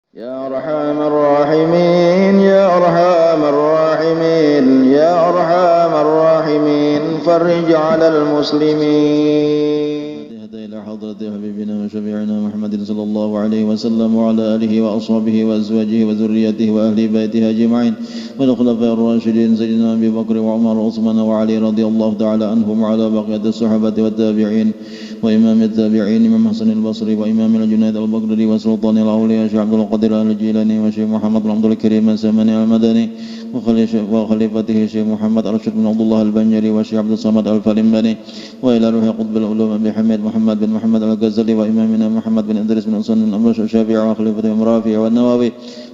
يا أرحم الراحمين يا أرحم الراحمين يا أرحم الراحمين فرج على المسلمين. إلى حضرة حبيبنا وشفيعنا محمد صلى الله عليه وسلم وعلى آله وأصحابه وأزواجه وذريته وأهل بيته أجمعين والخلفاء الراشدين سيدنا أبي بكر وعمر وعثمان وعلي رضي الله تعالى عنهم وعلى بقية الصحابة والتابعين وإمام التابعين إمام حسن البصري وإمام الجنيد البغدادي وسلطان الأولياء شيخ عبد القادر الجيلاني وشيخ محمد بن عبد الكريم السمني المدني وخليفته شيخ محمد أرشد بن عبد الله البنجري وشيخ عبد الصمد الفلمبني وإلى روح قطب العلوم أبي حميد محمد بن محمد الغزالي وإمامنا محمد بن إدريس بن حسن الأمرش الشافعي وخليفتهم رافع والنووي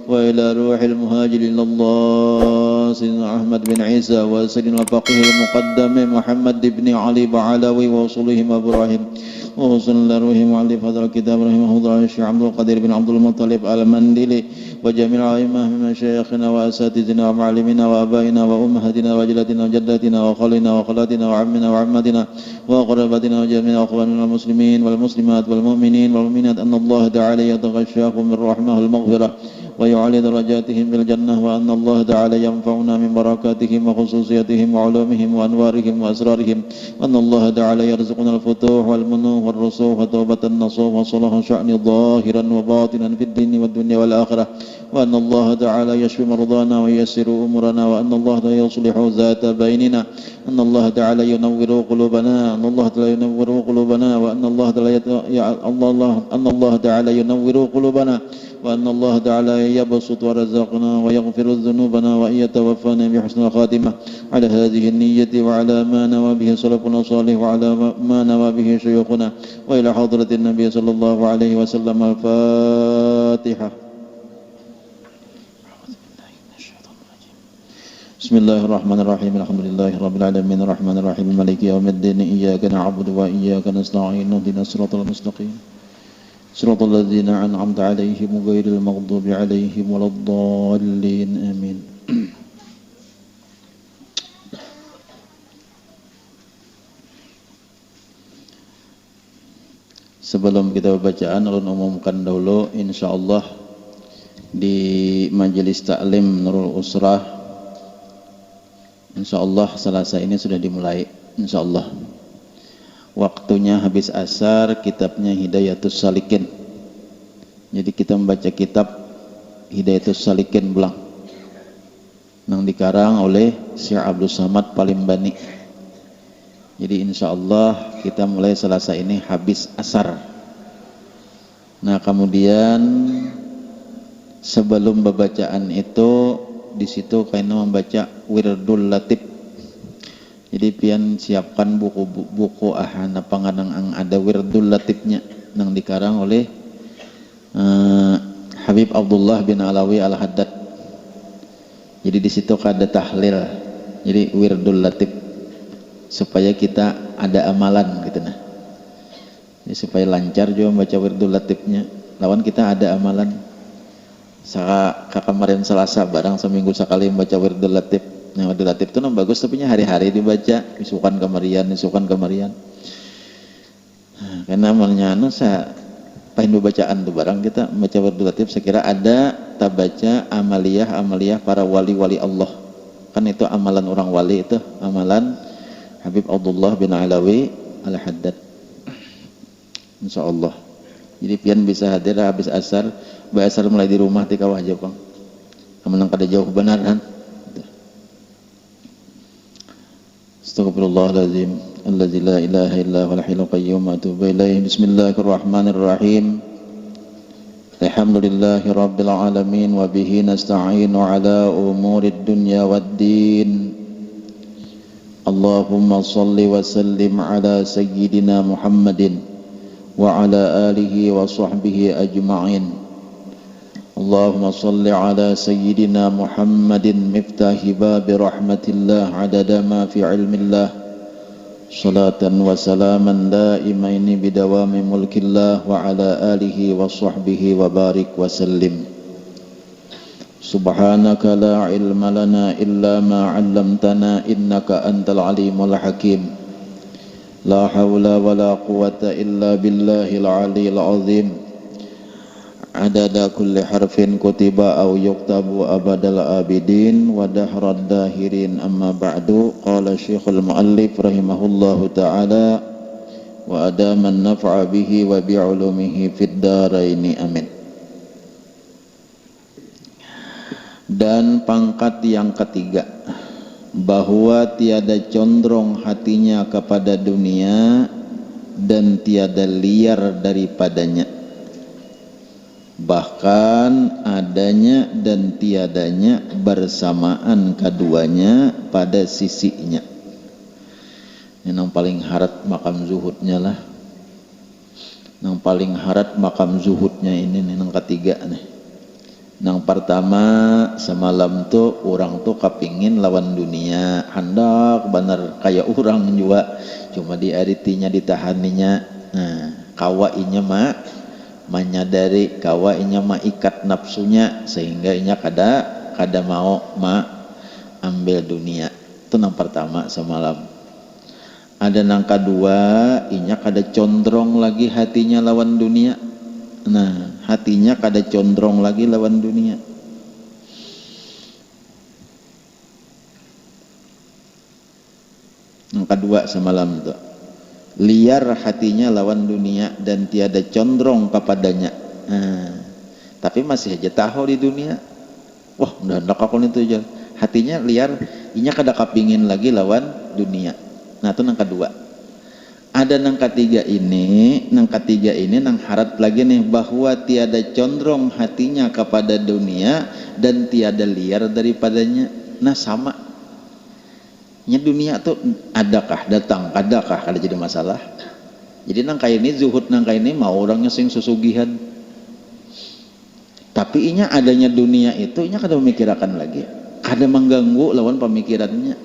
وإلى روح المهاجر إلى الله سيدنا أحمد بن عيسى وسيدنا الفقيه المقدم محمد بن علي بعلوي ووصولهم إبراهيم ووصل روح مؤلف هذا الكتاب رحمه الله الشيخ عبد القادر بن عبد المطلب المندلي وجميع الأئمة من مشايخنا وأساتذتنا ومعلمنا وآبائنا وأمهاتنا وجداتنا وجداتنا وخالنا وخالاتنا وعمنا وعماتنا وأقرباتنا وجميع أخواننا المسلمين والمسلمات والمؤمنين والمؤمنات أن الله تعالى يتغشاهم من رحمه المغفرة ويعلي درجاتهم في الجنة وأن الله تعالى ينفعنا من بركاتهم وخصوصياتهم وعلومهم وأنوارهم وأسرارهم وأن الله تعالى يرزقنا الفتوح والمنوح والرسوخ وتوبة النصوح وصلاح شأن ظاهرا وباطنا في الدين والدنيا والآخرة وأن الله تعالى يشفي مرضانا وييسر أمورنا وأن الله تعالى يصلح ذات بيننا أن الله تعالى ينور قلوبنا أن الله تعالى ينور قلوبنا وأن الله تعالى ينور قلوبنا وأن الله تعالى يبسط ورزقنا ويغفر ذنوبنا وأن يتوفانا بحسن الخاتمة على هذه النية وعلى ما نوى به سلفنا الصالح وعلى ما نوى به شيوخنا وإلى حضرة النبي صلى الله عليه وسلم. الفاتحة. بسم الله الرحمن الرحيم الحمد لله رب العالمين الرحمن الرحيم مالك يوم الدين إياك نعبد وإياك نستعين اهدنا الصراط المستقيم صراط الذين أنعمت عليهم غير المغضوب عليهم ولا الضالين آمين. Sebelum kita bacaan, ulun umumkan dahulu insyaallah di majelis taklim Nurul Usrah insyaallah Selasa ini sudah dimulai insyaallah. Waktunya habis asar, kitabnya Hidayatus Salikin. Jadi kita membaca kitab Hidayatus Salikin belang yang dikarang oleh Syekh Abdul Samad Palimbani. Jadi insyaallah kita mulai Selasa ini habis asar. Nah kemudian sebelum pembacaan itu di situ kayaknya membaca Wirdul Latif. Jadi pian siapkan buku ahana panganang ang ada Wirdul Latifnya yang dikarang oleh Habib Abdullah bin Alawi Al-Haddad. Jadi di situ ada tahlil. Jadi Wirdul Latif supaya kita ada amalan gitu nah. Jadi supaya lancar juga membaca Wirdul Latifnya. Lawan kita ada amalan. Kemarin Selasa barang seminggu sekali membaca Wirdul Latif. Nah, Wirdul Latif itu bagus tapi hari-hari dibaca, isukan kemarian. Nah, karena amalnya saya pengen bacaan tuh barang kita membaca Wirdul Latif, saya kira ada tabaca amaliyah para wali-wali Allah. Kan itu amalan orang wali, itu amalan Habib Abdullah bin Alawi Al-Haddad. Insyaallah. Jadi pian bisa hadir habis asar, asar mulai di rumah di kawah Jepang. Kemenang kada jauh benar kan? Astaghfirullahaladzim alladzi la ilaha illa huwal hayyul qayyum wa atubu ilaih. Bismillahirrahmanirrahim. Alhamdulillahi rabbil alamin wa bihi nasta'inu ala umurid dunya waddin. Allahumma salli wa sallim ala sayyidina Muhammadin wa ala alihi wa sahbihi ajma'in. Allahumma salli ala sayyidina Muhammadin miftahi babi rahmatillah adada ma fi ilmillah salatan wa salaman daimaini bidawami mulkillah wa ala alihi wa sahbihi wa barik wa sallim. Subhanaka la ilma lana illa ma 'allamtana innaka antal alimul hakim. La hawla wa la quwwata illa billahil aliyil azim. adada kulli harfin kutiba aw yuktabu abadal abidin wa dahrad dahirin. Amma ba'du, qala syekhul muallif rahimahullahu ta'ala wa adaman naf'a bihi wa bi'ulumihi fid daraini, amin. Dan pangkat yang ketiga, bahwa tiada condrong hatinya kepada dunia dan tiada liar daripadanya, bahkan adanya dan tiadanya bersamaan keduanya pada sisinya. Ini yang paling harat makam zuhudnya lah, yang paling harat makam zuhudnya ini yang ketiga nih. Yang pertama, semalam tuh orang tuh kepingin lawan dunia, hendak bener kayak orang juga, cuma diaritinya ditahaninya. Nah, kawainya menyadari kawainya ikat nafsunya sehingga inya kada mau ambil dunia. Itu yang pertama semalam. Ada yang kedua, inya kada condrong lagi hatinya lawan dunia. Nah, hatinya kada condrong lagi lawan dunia. Yang kedua semalam itu, liar hatinya lawan dunia dan tiada condrong kepadanya. Tapi masih aja tahu di dunia. Wah, udah hendak aku itu aja. Hatinya liar, inya kada kepingin lagi lawan dunia. Nah, itu yang kedua. Ada yang ketiga ini, yang harat lagi nih, bahwa tiada condrong hatinya kepada dunia dan tiada liar daripadanya. Nah, sama. Nya dunia tuh adakah datang, adakah kada jadi masalah. Jadi nang kayak ini zuhud, nang kayak ini mau orangnya sing susugihan. Tapi inya adanya dunia itu inya kada memikirkan lagi, kada mengganggu lawan pemikirannya.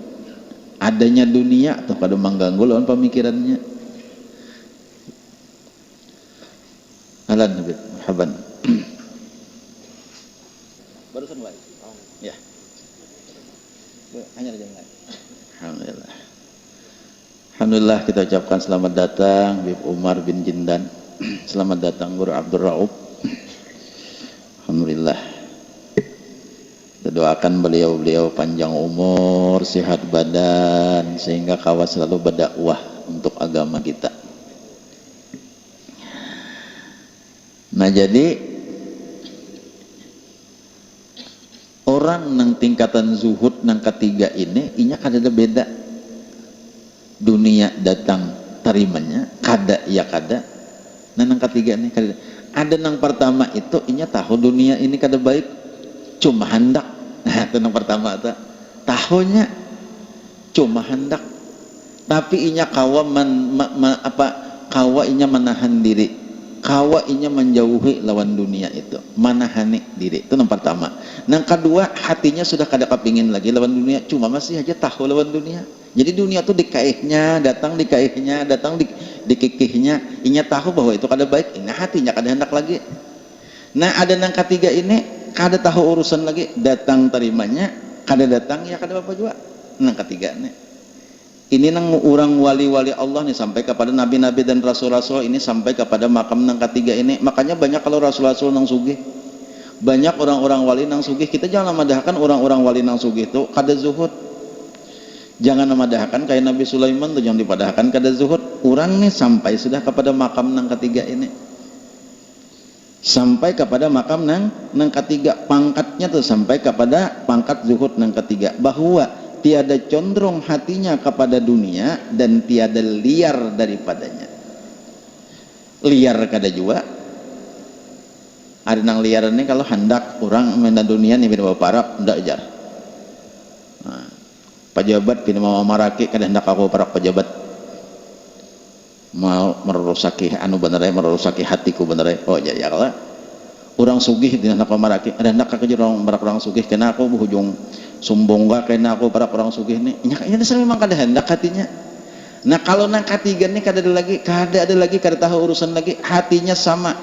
Adanya dunia atau kada mengganggu lawan pemikirannya. Alan Habib, marhaban. Barusan mulai. Ya. Hanya aja mulai. Alhamdulillah. Alhamdulillah, kita ucapkan selamat datang Habib Umar bin Jindan. Selamat datang Guru Abdul Raub. Alhamdulillah. Kita doakan beliau panjang umur, sehat badan, sehingga kawas selalu berdakwah untuk agama kita. Nah, jadi orang nang tingkatan zuhud nang ketiga ini inya kada ada beda. Dunia datang tarimanya, kada ya kada. Nah, nang ketiga ini kada. Ada nang pertama itu inya tahu dunia ini kada baik, cuma hendak. Nah, itu nang pertama itu. Tahunya cuma hendak. Tapi inya kawa kawa inya menahan diri. Kawa inya menjauhi lawan dunia itu, manahani diri. Itu yang pertama. Yang kedua, hatinya sudah kada kepingin lagi lawan dunia, cuma masih aja tahu lawan dunia. Jadi dunia itu dikaihnya, datang dikikihnya, inya tahu bahwa itu kada baik, ini hatinya kada hendak lagi. Nah, ada yang ketiga ini kada tahu urusan lagi, datang terimanya, kada datang ya kada apa juga. Yang ketiga nih. Ini nang orang wali-wali Allah nih, sampai kepada nabi-nabi dan rasul-rasul ini, sampai kepada makam nang ketiga ini. Makanya banyak kalau rasul-rasul nang sugih, banyak orang-orang wali nang sugih. Kita jangan memadahkan orang-orang wali nang sugih itu kada zuhud. Jangan memadahkan kayak Nabi Sulaiman tuh, jangan dipadahkan kada zuhud. Orang nih sampai sudah kepada makam nang ketiga ini, sampai kepada makam nang ketiga, pangkatnya tuh sampai kepada pangkat zuhud nang ketiga, bahwa tiada condrong hatinya kepada dunia dan tiada liar daripadanya. Liar kada juga. Ada nang liar ini kalau hendak orang menda dunia nih bina parak ndak jar. Nah, pejabat bina mau maraki kada hendak aku parak pejabat. Mau merusaki merusaki hatiku bener. Oh ya lah. Orang sugih dina hendak maraki, kada hendak ka jeung orang sugih kena aku berujung sombong gak kena aku para orang sugih nih. Ini memang kada hendak hatinya. Nah, kalau nang ketiga nih kada ada lagi kada tahu urusan lagi, hatinya sama.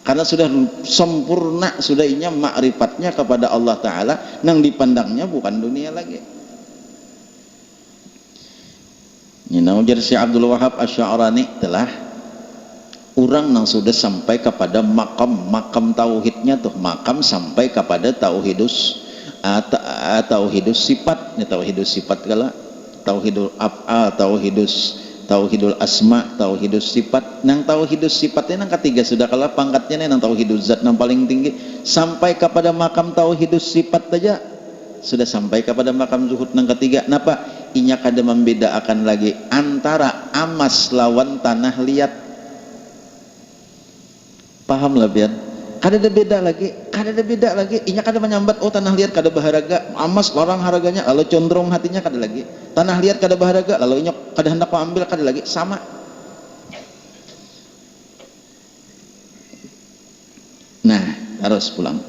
Karena sudah sempurna, sudah inya ma'rifatnya kepada Allah Ta'ala, nang dipandangnya bukan dunia lagi. Ini ujar si Abdul Wahab Asy'arani telah orang yang sudah sampai kepada makam tauhidnya tuh, makam sampai kepada tauhidus sifat, tauhidus sifat kala tauhidul af'al, tauhidul asma, tauhidus sifat. Nang tauhidus sifatnya nang ketiga sudah kalah pangkatnya nang tauhidus zat nang paling tinggi, sampai kepada makam tauhidus sifat saja sudah sampai kepada makam zuhud nang ketiga. Napa? Inya kada membedakan lagi antara amas lawan tanah liat. Paham lah biar kada ada beda lagi, inya kada menyambat oh tanah liat kada baharaga, amas larang haraganya lalu condrong hatinya kada lagi, tanah liat kada baharaga lalu inya kada hendak mengambil kada lagi, sama. Nah harus pulang,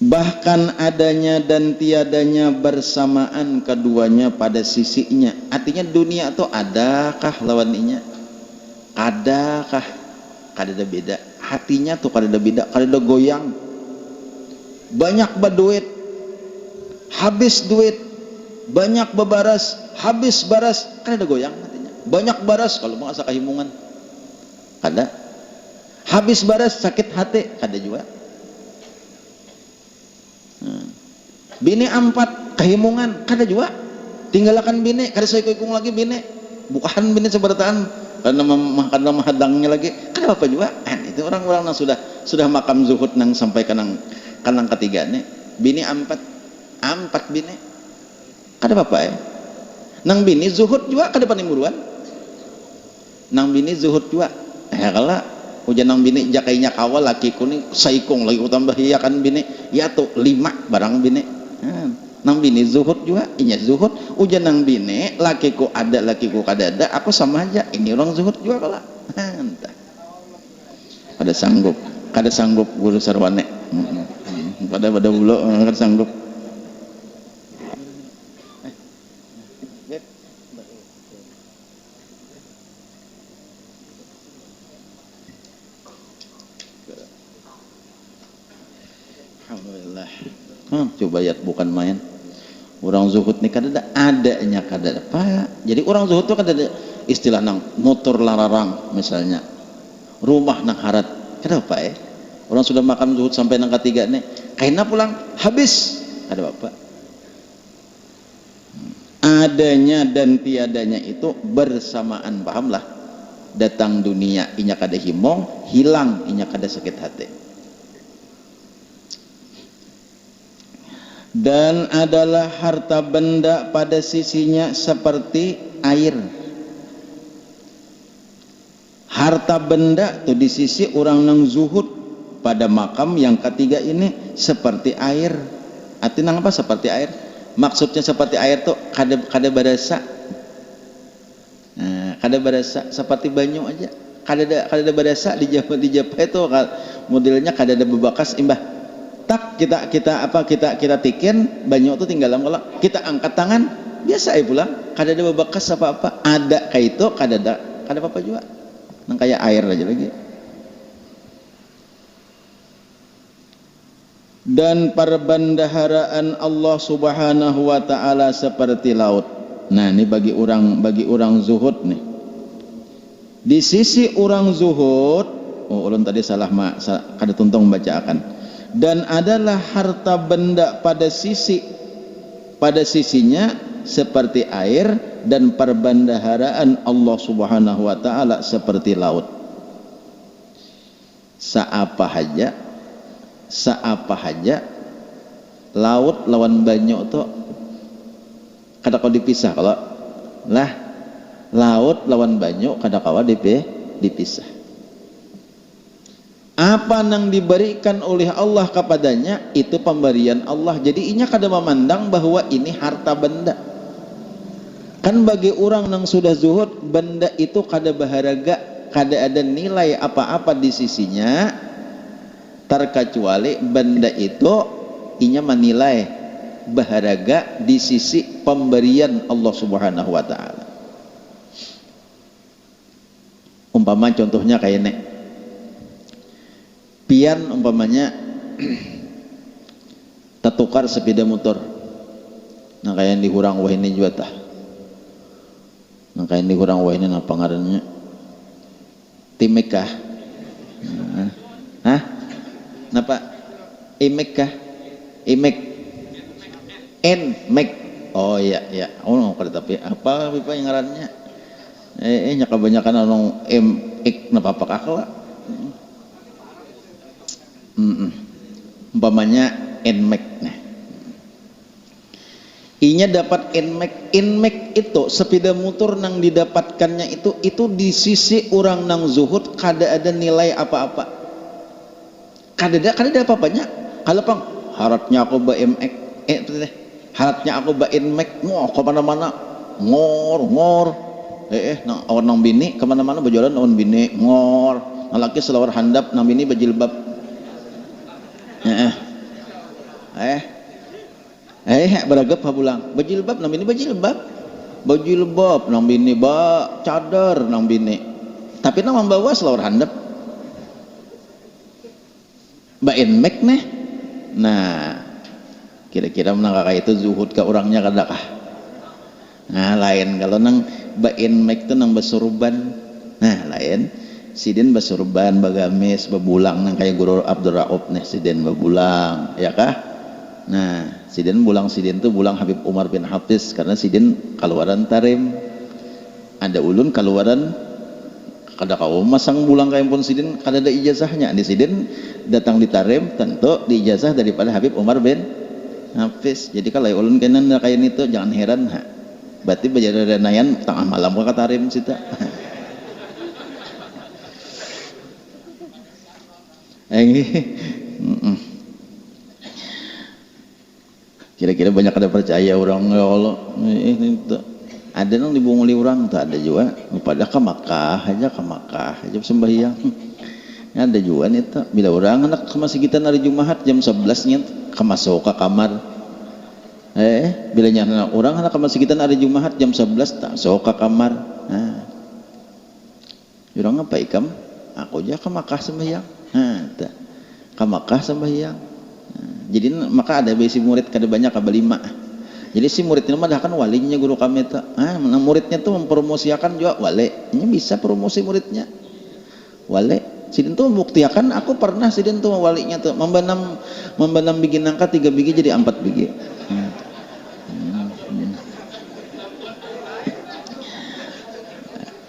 bahkan adanya dan tiadanya bersamaan keduanya pada sisinya. Artinya dunia itu adakah lawan inya, adakah, kada ada beda. Hatinya tuh kada ada beda, kada ada goyang. Banyak berduit habis duit, banyak bebaras habis baras, kada ada goyang hatinya. Banyak baras kalau mengasa kehimungan kada, habis baras sakit hati kada juga. Bini 4 kehimungan kada juga, tinggalkan bini kada saya ikung lagi bini, bukan bini sebertaan karena menghadangnya lagi kada apa juga. Itu orang-orang yang sudah makam zuhud nang sampai kanang ketiga nih, bini 4 bini kada apa ya. Nang bini zuhud juga kada panimuruan, nang bini zuhud juga kala ujian nang bini jakainya kawal laki kuning saikung lagi utambah iya kan bini ya tuh 5 barang bini. Nang bini zuhud juga, inya zuhud. Ujian nang bini lakiku ada lakiku kada ada, aku sama aja, ini orang zuhud juga kala. Kada sanggup guru sarwane, pada bulo kada sanggup. Alhamdulillah. Coba ya, bukan main. Orang zuhud nih kada ada adanya kada ada Pak. Jadi orang zuhud tuh kada ada istilah nang motor lararang misalnya, rumah nang harat kada apa ya. Orang sudah makam zuhud sampai nang ketiga nih, kaina pulang habis ada apa. Adanya dan tiadanya itu bersamaan, pahamlah. Datang dunia inya kada himong, hilang inya kada sakit hati. Dan adalah harta benda pada sisinya seperti air. Harta benda tuh di sisi orang nang zuhud pada makam yang ketiga ini seperti air. Artinya apa seperti air? Maksudnya seperti air tuh kada berasa. Nah, kada berasa seperti banyu aja. Kada berasa di Jawa itu modelnya kada ada bebakas imbah. Tak kita tikin banyak tuh tinggal kalau kita angkat tangan biasa ya pulang, kada ada bebekas apa-apa. Ada kayak itu kada apa-apa juga, nang kayak air aja lagi. Dan perbendaharaan Allah Subhanahu wa taala seperti laut. Nah, ini bagi orang zuhud nih. Di sisi orang zuhud, ulun tadi salah kada tuntung membacakan. Dan adalah harta benda pada sisinya seperti air, dan perbendaharaan Allah Subhanahu wa taala seperti laut. Saapa haja laut lawan banyu tuh kada kau dipisah. Kalau lah laut lawan banyu kada kawa dipisah. Apa yang diberikan oleh Allah kepadanya itu pemberian Allah. Jadi inya kada memandang bahwa ini harta benda. Kan bagi orang yang sudah zuhud, benda itu kada baharaga, kada ada nilai apa-apa di sisinya, terkecuali benda itu inya menilai baharaga di sisi pemberian Allah Subhanahu wa taala. Umpama contohnya kayak nek pian umpamanya tertukar sepeda motor, nah kayak yang dihurang wah ini juga tah, nah kayak yang dihurang wah ini apa ngarannya Timek kah? Hah? Napa? Imek kah? Imek. Nmek. Oh iya iya. Oh kada tapi apa yang ngarannya? Nya kebanyakan orang ik napa akal. Umpamanya nmek. Nah. I-nya dapat nmek itu sepeda motor nang didapatkannya itu di sisi orang nang zuhud kada ada nilai apa-apa. Kada ada apa-apanya. Kalau pang harapnya aku ba mx harapnya aku ba nmek mau ke mana-mana ngor nang awan nang bini kemana-mana berjalan awan bini ngor nang laki selawar handap nang bini bajilbab beragap habulang bajilbab nang bini bajilbab nang bini ba cadar nang bini tapi nang membawa selawar handap ba nmek nih. Nah kira-kira menang kakak itu zuhud ke orangnya kadakah? Nah lain kalau nang bain mek itu nang basurban. Nah lain sidin basurban bagamis babulang nang kayak guru Abdul Rauf nih sidin babulang ya kah? Nah sidin tuh bulang Habib Umar bin Hafiz karena sidin keluaran tarim ada ulun keluaran kada kau masang bulang kayak pun sidin kada ada ijazahnya di sidin datang di tarim tentu di ijazah daripada Habib Umar bin Hafiz. Jadi kalau ulun kena kayak itu jangan heran ha. Berarti bajadanayan tengah malam ka tarim sita. Kira-kira banyak ada percaya orang ya Allah. Ada nang dibunguli orang tuh ada juga. Pada ke Makkah aja sembahyang. Ada juga nih tuh. Bila orang anak ke masjidan hari Jumat jam 11 nya masuk ke kamar. Bila nyana orang anak ke masjidan hari Jumat jam 11 tak masuk ke kamar. Nah. Orang apa ikam? Aku aja ke Makkah sembahyang. Nah, ke Makkah sembahyang. Nah, jadi maka ada besi murid kada banyak kada 5. Jadi si muridnya mah kan walinya guru kami tuh. Muridnya tuh mempromosikan juga wali. Ini bisa promosi muridnya. Wali. Sidin tuh membuktikan aku pernah sidin tuh walinya tuh membanam bikin angka 3 biji jadi 4 biji.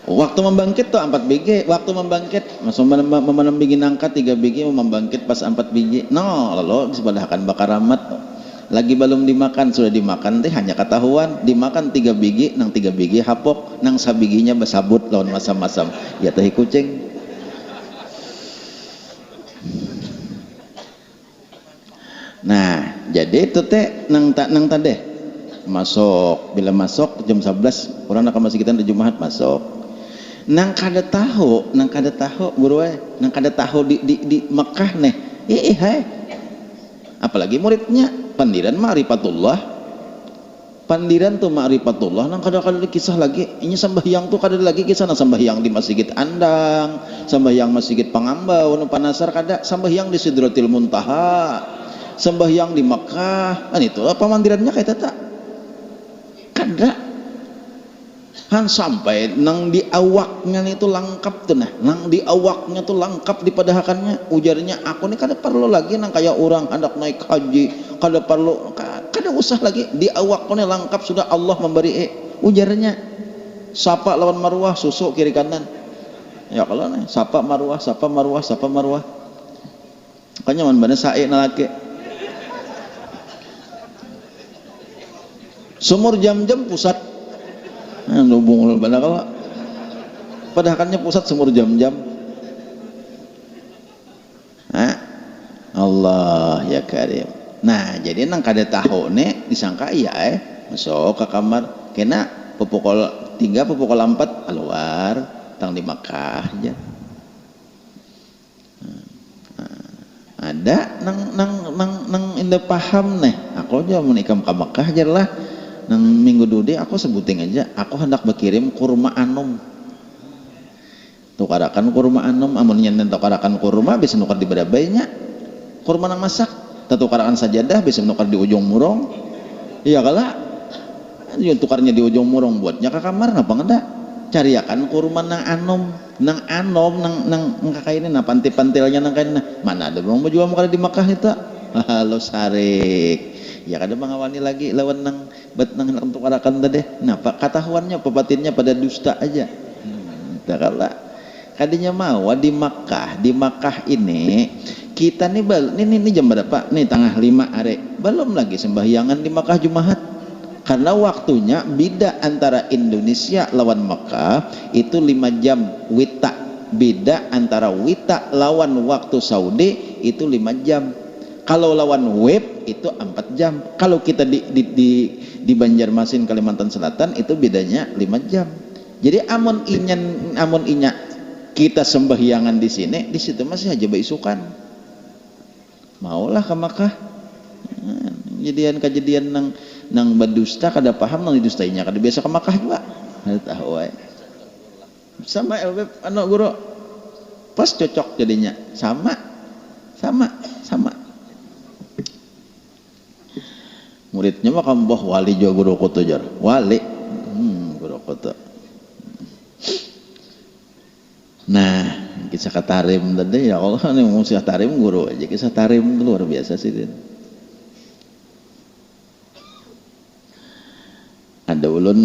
Waktu membangkit tuh 4 biji, waktu membangkit masuk membanam bikin angka 3 biji membangkit pas 4 biji. No, lalu disebadahkan bakar ramat. Lagi belum dimakan sudah dimakan teh hanya ketahuan dimakan 3 biji nang 3 biji hapok nang sabiginya basabut lawan masam-masam. Ya teh kucing. Nah, jadi itu teh nang tadi masuk bila masuk jam 11 orang nak masih kita di Jumat masuk. Nang kada tahu guru nang kada tahu di Mekah nih. Hai. Apalagi muridnya pandiran ma'rifatullah. Pandiran tuh ma'rifatullah nang kada kisah lagi. Ini sembahyang tuh kada lagi kisah nang sembahyang di Masjid Andang, sembahyang Masjid Pangambau, nu Panasar kada sembahyang di Sidratil Muntaha. Sembahyang di Makkah, itu apa mandirannya kayak tata? Kada. Han sampai nang di awaknya itu lengkap tuh nah, nang di awaknya tuh lengkap di padahakannya. Ujarnya aku nih kada perlu lagi nang kayak orang hendak naik haji, kada usah lagi di awakku nih lengkap sudah Allah memberi. Ujarnya sapa lawan marwah susu kiri kanan. Ya kalau nih sapa marwah. Makanya man bana sae na laki. Sumur jam-jam pusat hubung bana kalau padahakannya pusat sumur jam-jam. Allah ya karim. Nah jadi nang kada tahu nih disangka iya masuk ke kamar kena pukul 3 pukul 4 keluar tang di Makkah aja. Ada nang indah paham nih aku aja menikam ke Makkah aja lah. Nang minggu dudi aku sebuting aja aku hendak berkirim kurma anum tukarakan kurma anum amunnya tukarakan kurma bisa nukar di badabainya kurma nang masak tukarakan sajadah bisa nukar di ujung murong iya kala tukarnya di ujung murong buatnya ke kamar apa enggak cariakan kurma nang anom nang kakainin na panti-pantilnya nang kainin na mana ada bang majual mo kada di Makkah itu halo sarik ya kada mengawani lagi lawan nang untuk arakan tadi nah ketahuannya pebatinnya pada dusta aja tak kalah kadinya mau di Makkah ini kita nih ini jam berapa nih tengah 5 are belum lagi sembahyangan di Makkah Jumat karena waktunya beda antara Indonesia lawan Makkah itu 5 jam wita beda antara wita lawan waktu Saudi itu 5 jam kalau lawan web itu 4 jam kalau kita di Banjarmasin Kalimantan Selatan itu bedanya 5 jam jadi amun inya kita sembahyangan di sini di situ masih aja baisukan maulah ke Makkah kejadian nang badusta kada paham nang didustainya kada biasa ke Makkah juga kada tahu sama LB anak guru pas cocok jadinya sama muridnya mah kamboh wali juga guru koto jar wali guru koto nah kisah katarim tadi ya Allah nih mau kisah tarim guru aja kisah tarim luar biasa sih din. Ada ulun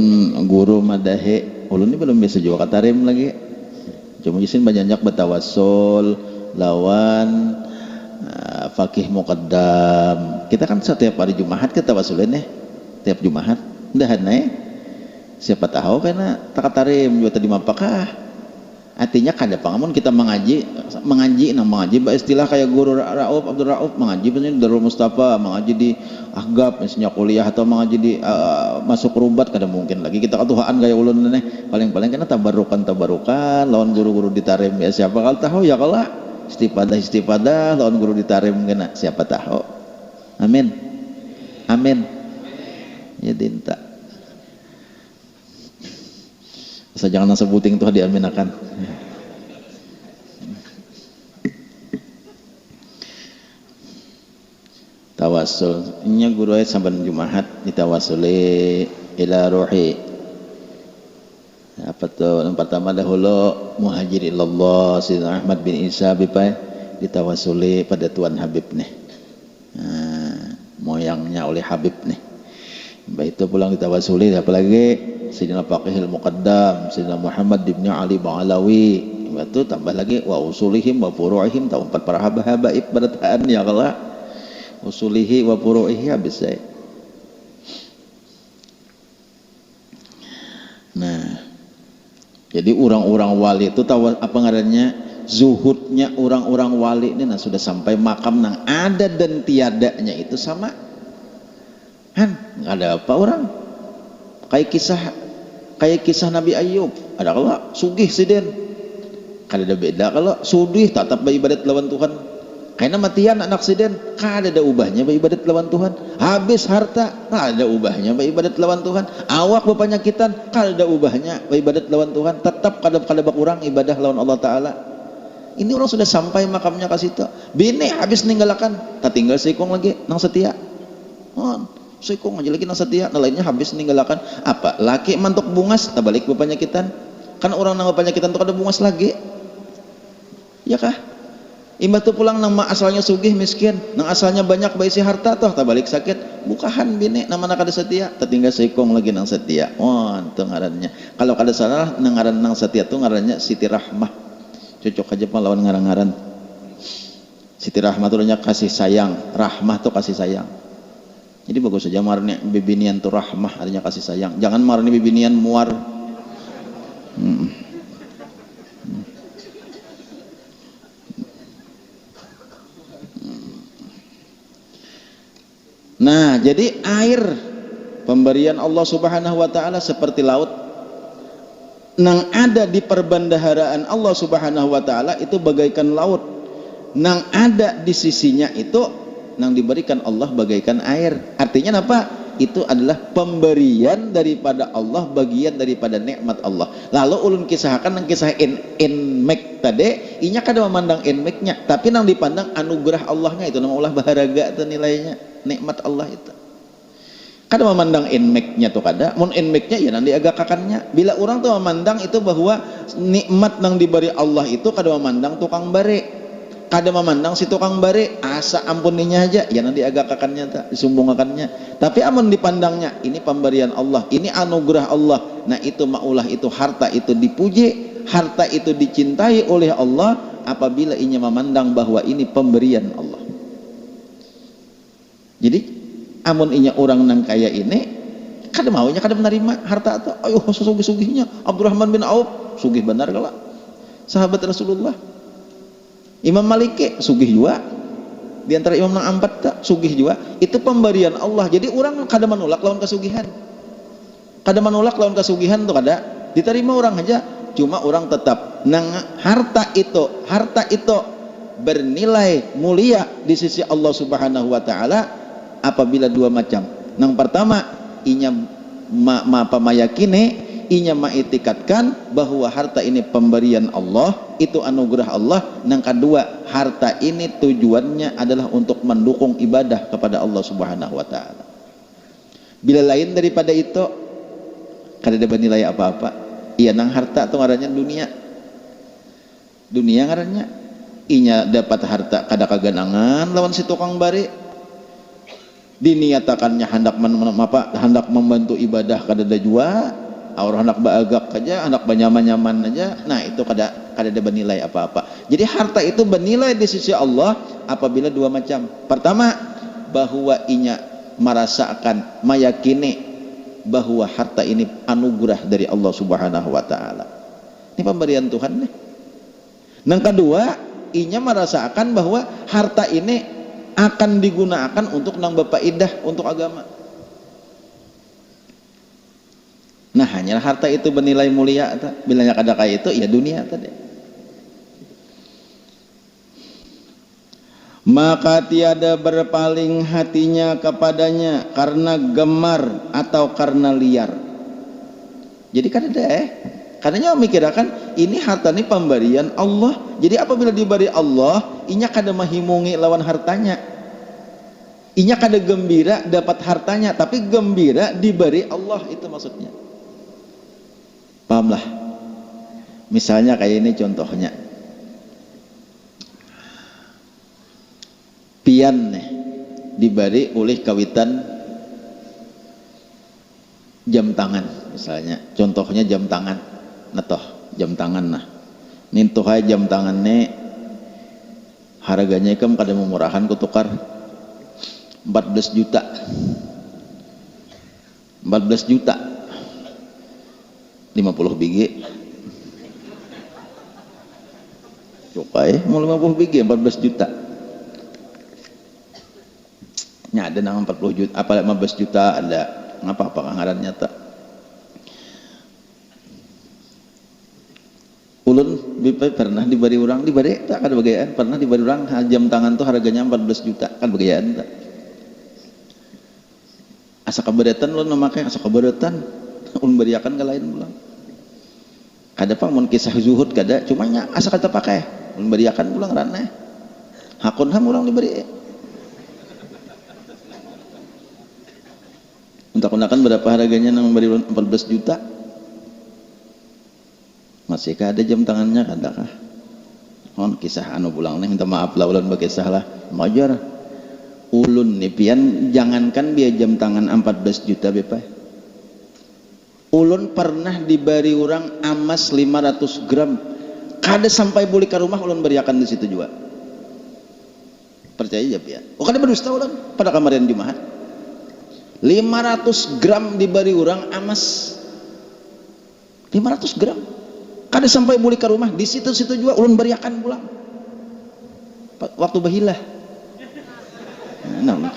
guru madahe ulun ini belum bisa juga katarim lagi cuma isin banyak betawassul lawan fakih muqaddam kita kan setiap hari Jumat kita tawasulin tiap Jumat dahan siapa tahu karena tak katarim juga tadi mapakah artinya kada pangamun kita mengaji istilah kayak guru Abdul Rauf mengaji misalnya Darul Mustafa mengaji di Ahgab misalnya kuliah atau mengaji di masuk rubat kada mungkin lagi kita katuhaan kayak ulun paling-paling kena tabarukan lawan guru-guru ditarim ya siapa kalau tahu ya kalau istifadah lawan guru ditarim kena siapa tahu amin ya dinta asal jangan sebuting tuh diaminakan tawasul nya guru ayat saban Jumat ditawasuli ila ruhi apa tuh yang pertama dahulu muhajir ilallah Sayyidina Ahmad bin Isa bipai ditawasuli pada Tuan Habib nih moyangnya oleh Habib nih baik itu pulang ditawasuli apalagi Sayyidina Faqihil Muqaddam Sayyidina Muhammad bin Ali Ba'alawi itu tambah lagi wa usulihim wa furu'ihim tahu 4 para habaib berataan ya Allah usulihi wa furu'ihi habis saya nah jadi orang-orang wali itu tahu apa ngarannya zuhudnya orang-orang wali ini nah sudah sampai makam nang ada dan tiadanya itu sama kan nggak ada apa orang kayak kisah Nabi Ayub ada kalau sugih siden kada ada beda kalau sugih tetap beribadat lawan Tuhan karena matian anak siden kada ada ubahnya beribadat lawan Tuhan habis harta kada ada ubahnya beribadat lawan Tuhan awak berpenyakitan kada ada ubahnya beribadat lawan Tuhan tetap kada berkurang ibadah lawan Allah Ta'ala ini orang sudah sampai makamnya ke situ bini habis ninggalakan tak tinggal sikong lagi nang setia sikong aja lagi nang setia lainnya habis ninggalakan apa laki mantuk bungas tak balik berpenyakitan kan orang nang berpenyakitan tuh ada bungas lagi ya kah imbah tuh pulang nang asalnya sugih miskin nang asalnya banyak baisi harta toh tak balik sakit bukahan bini nama nak ada setia tertinggal sikong lagi nang setia itu ngarannya kalau kada salah nang ngaran nang setia tuh ngarannya Siti Rahmah cocok aja lawan ngaran-ngaran Siti Rahmah tuh kasih sayang rahmah tuh kasih sayang jadi bagus saja marni bibinian tuh rahmah artinya kasih sayang jangan marni bibinian muar nah jadi air pemberian Allah Subhanahu wa Ta'ala seperti laut nang ada di perbendaharaan Allah Subhanahu wa Ta'ala itu bagaikan laut nang ada di sisinya itu nang diberikan Allah bagaikan air artinya apa itu adalah pemberian daripada Allah bagian daripada nikmat Allah lalu ulun kisahkan nang kisah inmek tadi inya kada memandang inmeknya tapi nang dipandang anugerah Allahnya itu nama Allah baharaga itu nilainya nikmat Allah itu Kada memandang inmeknya tuh kada, mun inmeknya ya nanti agak kakannya. Bila orang tuh memandang itu bahwa nikmat yang diberi Allah itu kada memandang tukang bare, kada memandang si tukang bare asa ampuninya aja, ya nanti agak kakannya tak disumbungakannya. Tapi amun dipandangnya ini pemberian Allah, ini anugerah Allah. Nah itu maulah itu harta itu dipuji, harta itu dicintai oleh Allah apabila inya memandang bahwa ini pemberian Allah. Jadi amun inya orang nang kaya ini kada maunya kada menerima harta atau ayo sugih-sugihnya Abdurrahman bin Auf sugih benar kala sahabat Rasulullah. Imam Malik sugih juga di antara imam nang empat tak sugih juga, itu pemberian Allah. Jadi orang kada menolak lawan kesugihan, kada menolak lawan kesugihan tuh kada diterima orang aja, cuma orang tetap nang harta itu bernilai mulia di sisi Allah Subhanahu wa taala apabila dua macam. Yang pertama inya mayakine, inya maitikatkan bahwa harta ini pemberian Allah, itu anugerah Allah. Yang kedua, harta ini tujuannya adalah untuk mendukung ibadah kepada Allah Subhanahu wa taala. Bila lain daripada itu kada ada nilai apa-apa. Iya nang harta atau ngarannya dunia ngarannya inya dapat harta kada kaganangan lawan si tukang bare, diniatakannya hendak membantu ibadah kada ada jua, orang hendak baagak aja, hendak banyaman-nyaman aja. Nah itu kada ada bernilai apa-apa. Jadi harta itu bernilai di sisi Allah apabila dua macam. Pertama, bahwa inya merasakan, meyakini bahwa harta ini anugerah dari Allah Subhanahu wa taala. Ini pemberian Tuhan nih. Yang kedua, inya merasakan bahwa harta ini akan digunakan untuk nang bapaidah untuk agama. Nah hanya harta itu bernilai mulia. Bila kada kaya itu ya dunia tadi. Maka tiada berpaling hatinya kepadanya karena gemar atau karena liar. Jadi kan ada karenanya memikirkan ini harta ini pemberian Allah. Jadi apabila diberi Allah, inya kada mahimungi lawan hartanya. Inya kada gembira dapat hartanya, tapi gembira diberi Allah, itu maksudnya. Pahamlah? Misalnya kayak ini contohnya. Pian nih diberi oleh kawitan jam tangan misalnya. Contohnya jam tangan. Natoh jam tangan nah. Nintuh aja jam tangan nih harganya ikam kada memurahan kutukar 14 juta 50 biji cukai mau 50 biji 14 juta nya ada nang 40 juta apa 15 juta ada ngapa-apa ngarannya tak. Ulun pernah diberi orang, tak kan bagaian, pernah diberi orang jam tangan tuh harganya 14 juta kan bagaian tak. Asa kaberetan ulun memakai asa kaberetan ulun beriakan ke lain pulang. Kada pang mun kisah zuhud kada, cuma nya asa kata pakai ulun beriakan pulang raneh. Hakun ham urang diberi. Untak-untakan berapa harganya nang beri ulun 14 juta. Masih ada jam tangannya kada kah? On kisah anu pulang nih minta maaf lah ulun bakisah lah. Majar ulun nih pian jangankan dia jam tangan 14 juta bepa. Ulun pernah diberi orang emas 500 gram. Kada sampai balik ke rumah ulun beriakan di situ juga. Percaya aja pian. Oh kada berdusta ulun pada kemarin Jumat. 500 gram diberi orang emas. 500 gram. Kada sampai balik ke rumah di situ-situ juga ulun beriakan pulang waktu bahilah. Nah,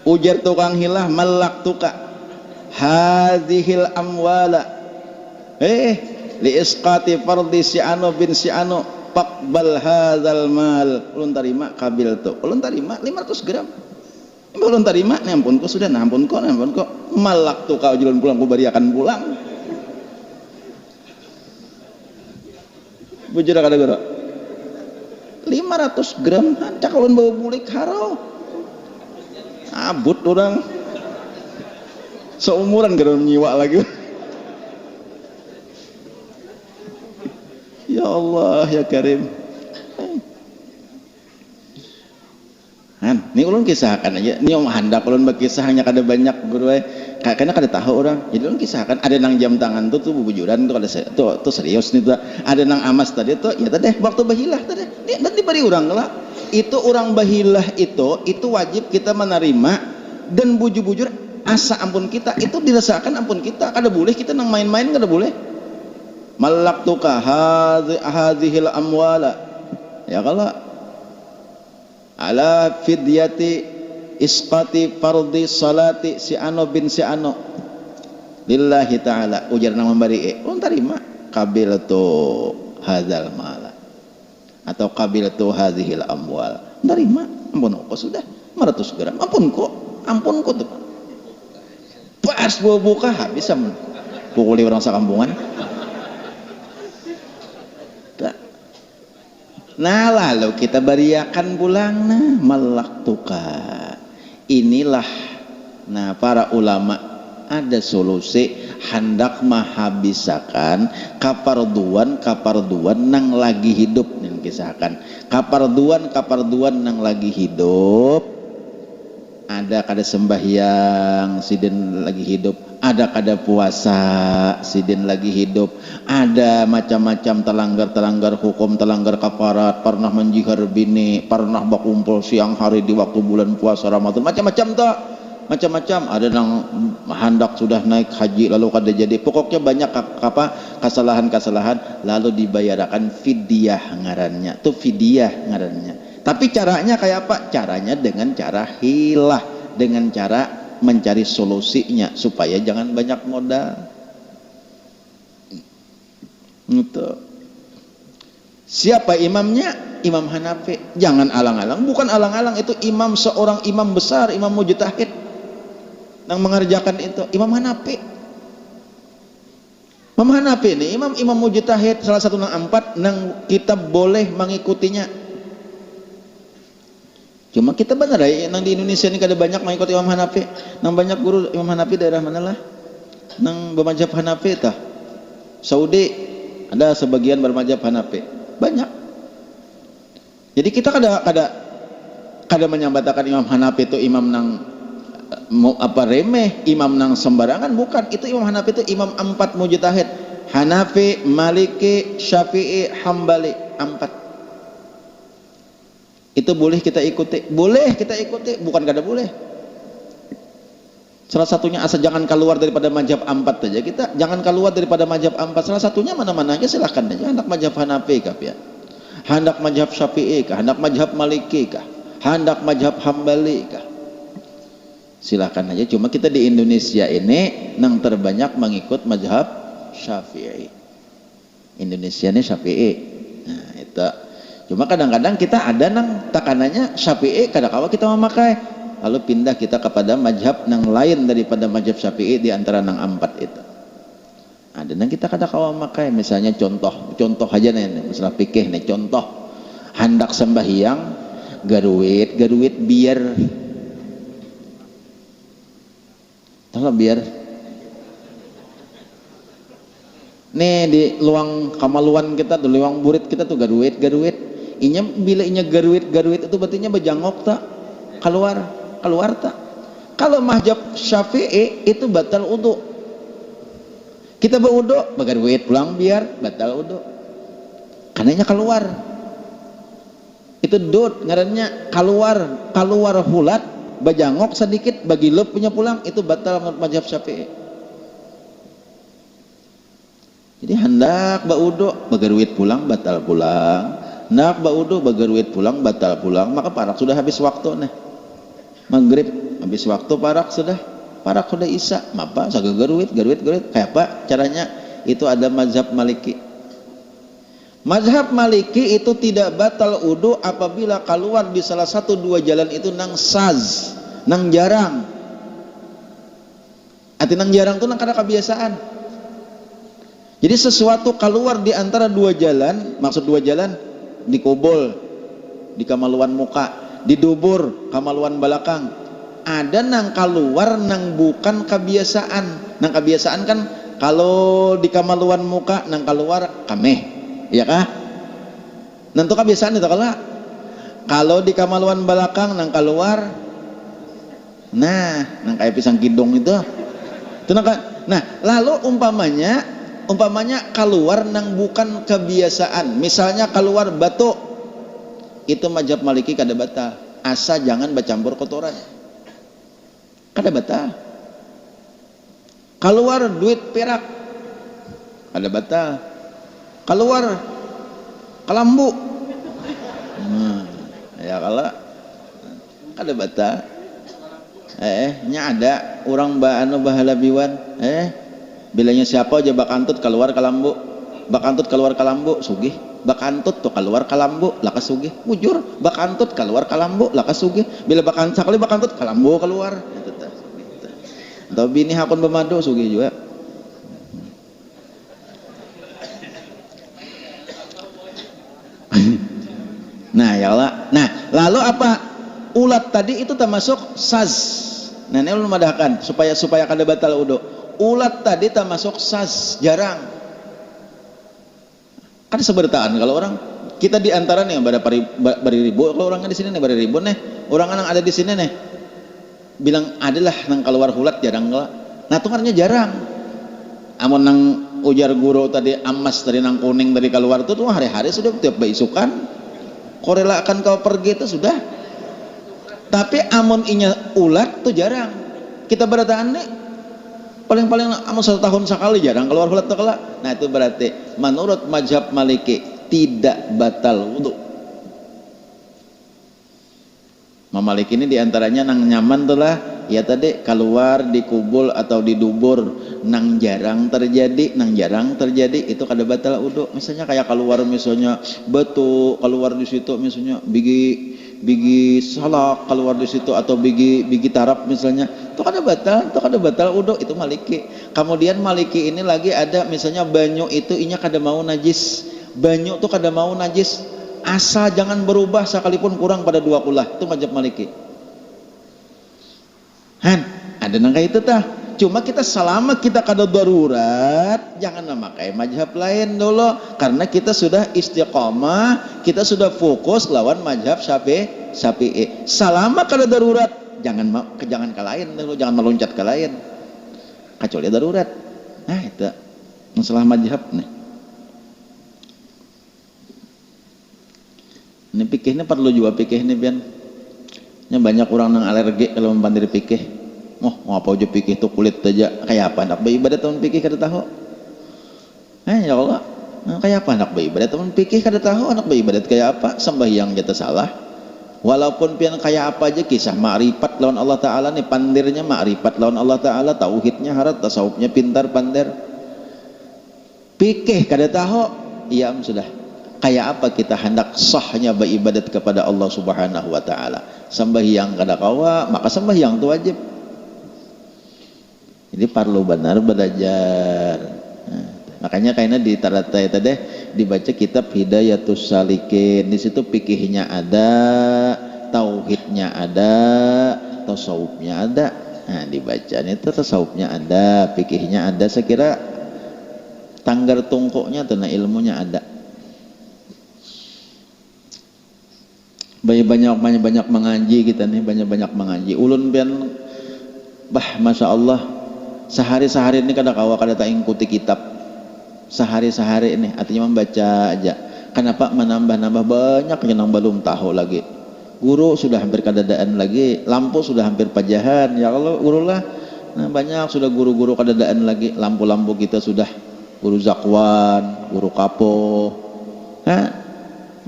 ujar tukang hilah malak tuka hadhil amwala li isqati fardi si anu bin si anu Pakbal hadzal mal, ulun tarima kabil tu, ulun tarima 500 gram, ulun tarima, nih ampun ko sudah, ampun ko, malak tu kau jalan pulang, ku bariakan pulang, bujur kada guru 500 gram cak ulun bawa bulik haro abut orang seumuran gara menyiwa lagi. Ya Allah ya Karim. Ini ulun kisahkan aja. Ini om handak ulun berkisahnya kada banyak guru karena kada tahu orang. Jadi ulun kisahkan ada nang jam tangan tuh bubujuran tuh kada tuh serius nih tuh. Ada nang amas tadi tuh ya tadi waktu bahilah tadi. Dan diberi orang lah. Itu orang bahilah itu wajib kita menerima dan bujur-bujur asa ampun kita itu dirasakan ampun kita. Kada boleh kita nang main-main kada boleh. Malaktuka hadhil amwala. Ya kalau ala fidyati isqati fardhi salati si ano bin si ano lillahi ta'ala ujar nama bari ulun tarima qabilatu hadzal mala atau qabilatu hadhil amwal tarima ampun kok sudah 500 gram ampun kok tuh pas buka habis sama pukuli orang sakampungan. Nah lalu kita bariakan pulang malaktuka inilah nah para ulama ada solusi hendak menghabiskan kaparduan nang lagi hidup yang kisahkan kaparduan nang lagi hidup ada kada sembahyang sidin lagi hidup ada kada puasa sidin lagi hidup ada macam-macam telanggar hukum telanggar kafarat pernah menjihar bini pernah bakumpul siang hari di waktu bulan puasa Ramadan macam-macam ada yang hendak sudah naik haji lalu kada jadi pokoknya banyak kesalahan lalu dibayarkan fidyah ngarannya tuh fidyah ngarannya tapi caranya kayak apa caranya dengan cara hilah dengan cara mencari solusinya supaya jangan banyak modal gitu. Siapa imamnya? Imam Hanafi. Jangan alang-alang, bukan alang-alang itu imam seorang imam besar, imam mujtahid yang mengerjakan itu Imam Hanafi. Imam Hanafi ini imam mujtahid salah satu nang 4 nang kita boleh mengikutinya. Cuma kita benar ya, nang di Indonesia ini kada banyak mengikuti Imam Hanafi. Nang banyak guru Imam Hanafi daerah mana lah? Nang bermadzhab Hanafi tah. Saudi ada sebagian bermadzhab Hanafi. Banyak. Jadi kita kada menyambatakan Imam Hanafi itu imam nang remeh, imam nang sembarangan, bukan. Itu Imam Hanafi itu imam 4 mujtahid. Hanafi, Maliki, Syafi'i, Hambali, 4. Itu boleh kita ikuti, bukan kada boleh. Salah satunya asal jangan keluar daripada mazhab 4 saja kita, jangan keluar daripada mazhab 4. Salah satunya mana-mana aja silahkan aja. Hendak mazhab Hanafi kah ya? Hendak mazhab Syafi'i kah? Hendak mazhab Maliki kah? Hendak mazhab Hambali kah? Silahkan aja. Cuma kita di Indonesia ini nang terbanyak mengikut mazhab Syafi'i. Indonesia ini Syafi'i. Nah, itu. Cuma kadang-kadang kita ada nang takanannya Syafi'i kadang-kadang kita memakai lalu pindah kita kepada mazhab nang lain daripada mazhab Syafi'i di antara nang 4 itu. Ada nang kita kadang-kadang memakai misalnya contoh aja nih masalah fikih nih contoh hendak sembahyang garuit biar nih di luang kamaluan kita tuh luang burit kita tuh garuit bila garuit itu berarti bejangok tak keluar tak. Kalau mazhab Syafi'i itu batal wudu. Kita berwudu bagaruit pulang biar batal wudu. Karenanya keluar. Itu dud ngarannya keluar hulat bejangok sedikit bagi leup punya pulang itu batal menurut mazhab Syafi'i. Jadi hendak baudu bagaruit pulang batal pulang. Nak baudu bagaruit pulang batal pulang, maka parak sudah habis waktu nih. Maghrib habis waktu parak sudah isya, maka sagagaruit kayak apa caranya? Itu ada mazhab Maliki. Mazhab Maliki itu tidak batal wudu apabila keluar di salah satu 2 jalan itu nang saz, nang jarang. Arti nang jarang itu nang kada kebiasaan. Jadi sesuatu keluar di antara dua jalan, maksud dua jalan, di kubul, di kamaluan muka, di dubur, kamaluan belakang. Ada nang keluar nang bukan kebiasaan. Nang kebiasaan kan kalau di kamaluan muka nang keluar kameh, ya kah? Nanti kebiasaan itu kalau di kamaluan belakang nang keluar, nah nang kayak pisang kidong itu. Nah lalu umpamanya keluar nang bukan kebiasaan, misalnya keluar batuk, itu mazhab Maliki kada batal, asa jangan bercampur kotoran, kada batal. Keluar duit perak, kada batal. Keluar kelambu, ya kalau kada batal. Nya ada orang bahala biwan, bilanya siapa aja bakantut keluar kalambu, bakantut keluar kalambu sugih, bakantut tuh keluar kalambu lakas sugih, bujur bakantut keluar kalambu lakas sugih, bila sekali bakantut kalambu keluar itu tah. Atau bini hakun bemadu sugih juga. Nah ya Allah. Nah lalu apa, ulat tadi itu termasuk saz. Nah ini ulun madahkan supaya kada batal wudu. Ulat tadi termasuk saz, jarang. Kan sebertaan kalau orang kita diantara nih bari ribu, kalau orangnya di sini nih bari ribu nih, orang yang ada di sini nih bilang adalah nang keluar ulat jarang lah. Nah tukarnya jarang. Amun nang ujar guru tadi amas dari nang kuning dari keluar itu tuh hari-hari sudah tiap baisukan korelakan kau pergi itu sudah. Tapi amun inya ulat tuh jarang. Kita berataan nih paling-paling amun 1 tahun sekali jarang keluar ulat tuh kelak. Nah itu berarti menurut mazhab Maliki tidak batal wudu. Maliki ini diantaranya nang nyaman tuh lah, ya tadi keluar di kubul atau di dubur nang jarang terjadi itu kada batal wudu. Misalnya kayak keluar misalnya batu keluar di situ, misalnya bigi salak keluar di situ, atau bigi tarap misalnya, itu kada batal wudu, itu Maliki. Kemudian Maliki ini lagi ada misalnya banyu itu inya kada mau najis, banyu tuh kada mau najis asal jangan berubah sekalipun kurang pada 2 kulah, itu mazhab Maliki. Ada nang kayak itu tah. Cuma kita selama kita kada darurat jangan memakai mazhab lain dulu, karena kita sudah istiqomah, kita sudah fokus lawan mazhab Syafi'i. Selama kada darurat jangan ke lain dulu, jangan meloncat ke lain kecuali darurat. Nah itu masalah mazhab nih. Ini pikih ini perlu juga pikih ini biar. Nya banyak orang nang alergi kalau membandir pikih. Mau apa aja pikih tuh kulit aja kayak apa anak beribadah tahun pikih kada tahu. Ya Allah, kayak apa anak beribadah tahun pikih kada tahu, anak beribadah kayak apa, sembahyang jatuh salah. Walaupun pian kayak apa aja kisah ma'rifat lawan Allah Ta'ala nih, pandirnya ma'rifat lawan Allah Ta'ala, tauhidnya harat, tasawufnya pintar pandir. Pikih kada tahu, iya sudah. Kayak apa kita hendak sahnya beribadat kepada Allah Subhanahu wa Ta'ala. Sembahyang kada kawa, maka sembahyang itu wajib. Jadi perlu benar belajar. Nah, makanya kayaknya di taratai tadi dibaca kitab Hidayatus Salikin. Di situ fikihnya ada, tauhidnya ada, tasawufnya ada. Nah, dibaca itu tasawufnya ada, fikihnya ada. Saya kira tanggar tungkuknya tuh, nah ilmunya ada. Banyak mengaji kita nih, banyak mengaji. Ulun pian masya Allah. Sehari-sehari ini kada kawa kada tak ikuti kitab, sehari-sehari ini artinya membaca aja. Kenapa menambah banyak yang belum tahu lagi. Guru sudah hampir kadadaan lagi, lampu sudah hampir pajahan, ya Allah guru lah. Nah, banyak sudah guru-guru kadadaan lagi, lampu-lampu kita sudah guru zakwan, guru kapo,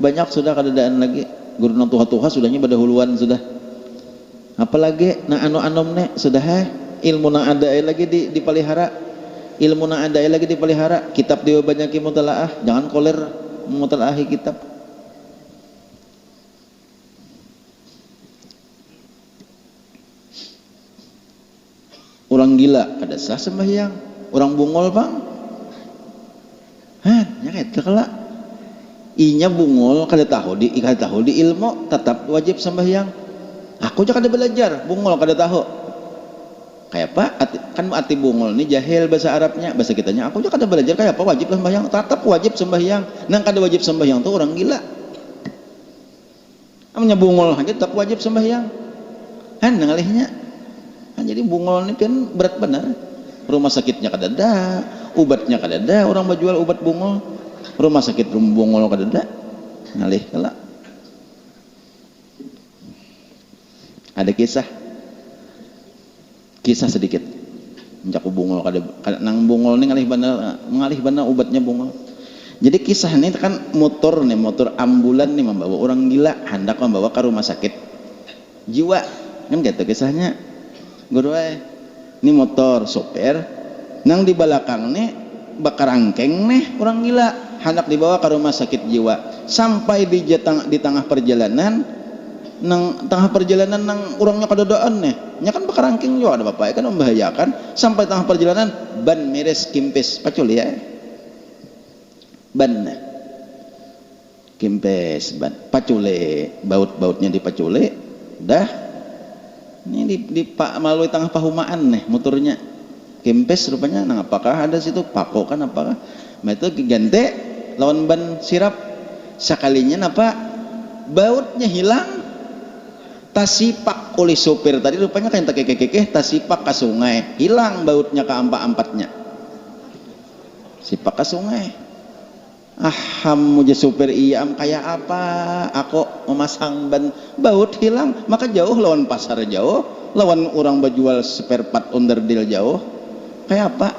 banyak sudah kadadaan lagi. Guru nang tuha-tuha sudahnya badahuluan sudah. Apalagi nah anu-anom nek sudah ilmu nang ada lagi dipelihara, ilmu nang ada lagi dipelihara. Kitab dia banyak mutalaah, jangan koler mutalaahi kitab. Orang gila kada sah sembahyang, orang bungol bang Kakala inya bungol kada tahu di ilmu tetap wajib sembahyang. Aku aja kada belajar bungol kada tahu. Kayak apa? Kan arti bungol ini jahil bahasa Arabnya, bahasa kitanya aku aja kada belajar kayak apa wajib sembahyang, tetap wajib sembahyang. Nang kada wajib sembahyang tuh orang gila. Amanya bungol aja tetap wajib sembahyang. Han ngalihnya. Kan jadi bungol ini kan berat benar. Rumah sakitnya kada ada, obatnya kada ada, orang menjual obat bungol. Rumah sakit bungol kada ada. Ngalih kala. Ada kisah sedikit. Menjaku bungol kada nang bungol ini ngalih bana obatnya bungol. Jadi kisah ini kan motor ambulan nih membawa orang gila hendak membawa ke rumah sakit jiwa kan gitu kisahnya. Guru ini motor sopir nang di belakang nih bakar angkeng nih orang gila hendak dibawa ke rumah sakit jiwa. Sampai di tengah perjalanan nang orangnya kadodaan nih nya kan bakar angkeng juga ada bapak kan membahayakan. Sampai tengah perjalanan ban miris kimpis pacul ya ban kimpes ban pacule baut-bautnya dipacule dah ini di melalui tengah pahumaan nih motornya kimpes rupanya. Nah apakah ada situ pako kan apakah nah itu ganti lawan ban sirap sekalinya apa bautnya hilang tasipak oleh sopir tadi rupanya kayak kekeh tasipak ke sungai hilang bautnya ke empat-empatnya sipak ke sungai. Aham muja supir iam kayak apa aku memasang ban baut hilang maka jauh lawan pasar jauh lawan orang berjual spare part onderdil jauh kayak apa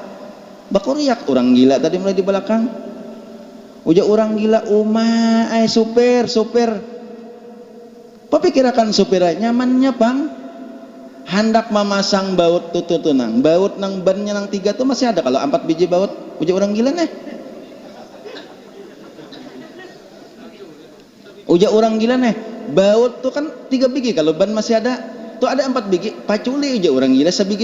bakuriak orang gila tadi mulai di belakang uja orang gila supir papikirakan supirnya nyamannya bang hendak memasang baut tututunang baut nang bannya nang 3 tuh masih ada kalau 4 biji baut uja orang gila nih uja orang gila nih baut tuh kan 3 biji kalau ban masih ada tuh ada 4 biji paculi uja orang gila sabigi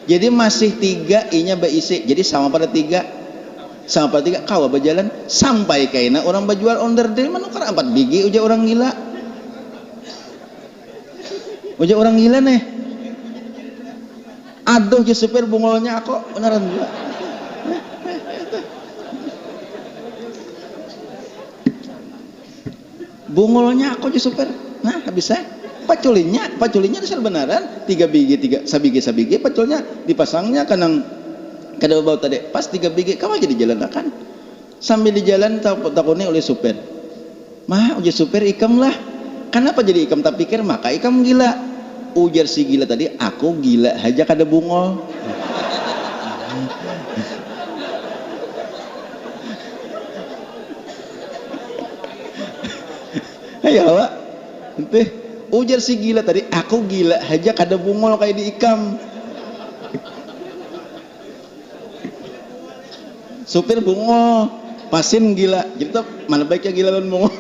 jadi masih 3 inya beisi jadi sama pada 3 kawa berjalan sampai kaina orang berjual onderdil manukar 4 biji uja orang gila nih aduh ya supir bungolnya aku beneran gila. Bungolnya aku aja super. Nah bisa paculinya dasar benaran 3 biji sabigi paculnya dipasangnya kanang kada bau tadi pas 3 biji kamu aja di jalan akan sambil di jalan takuni oleh supir mah ujar supir ikam lah kenapa jadi ikam tak pikir maka ikam gila ujar si gila tadi aku gila aja kada bungol. Ayo Pak, ente ujar si gila tadi, aku gila aja kada bungol kayak di ikam. Supir bungol, pasin gila, jadi tuh mana baiknya gila dan bungol.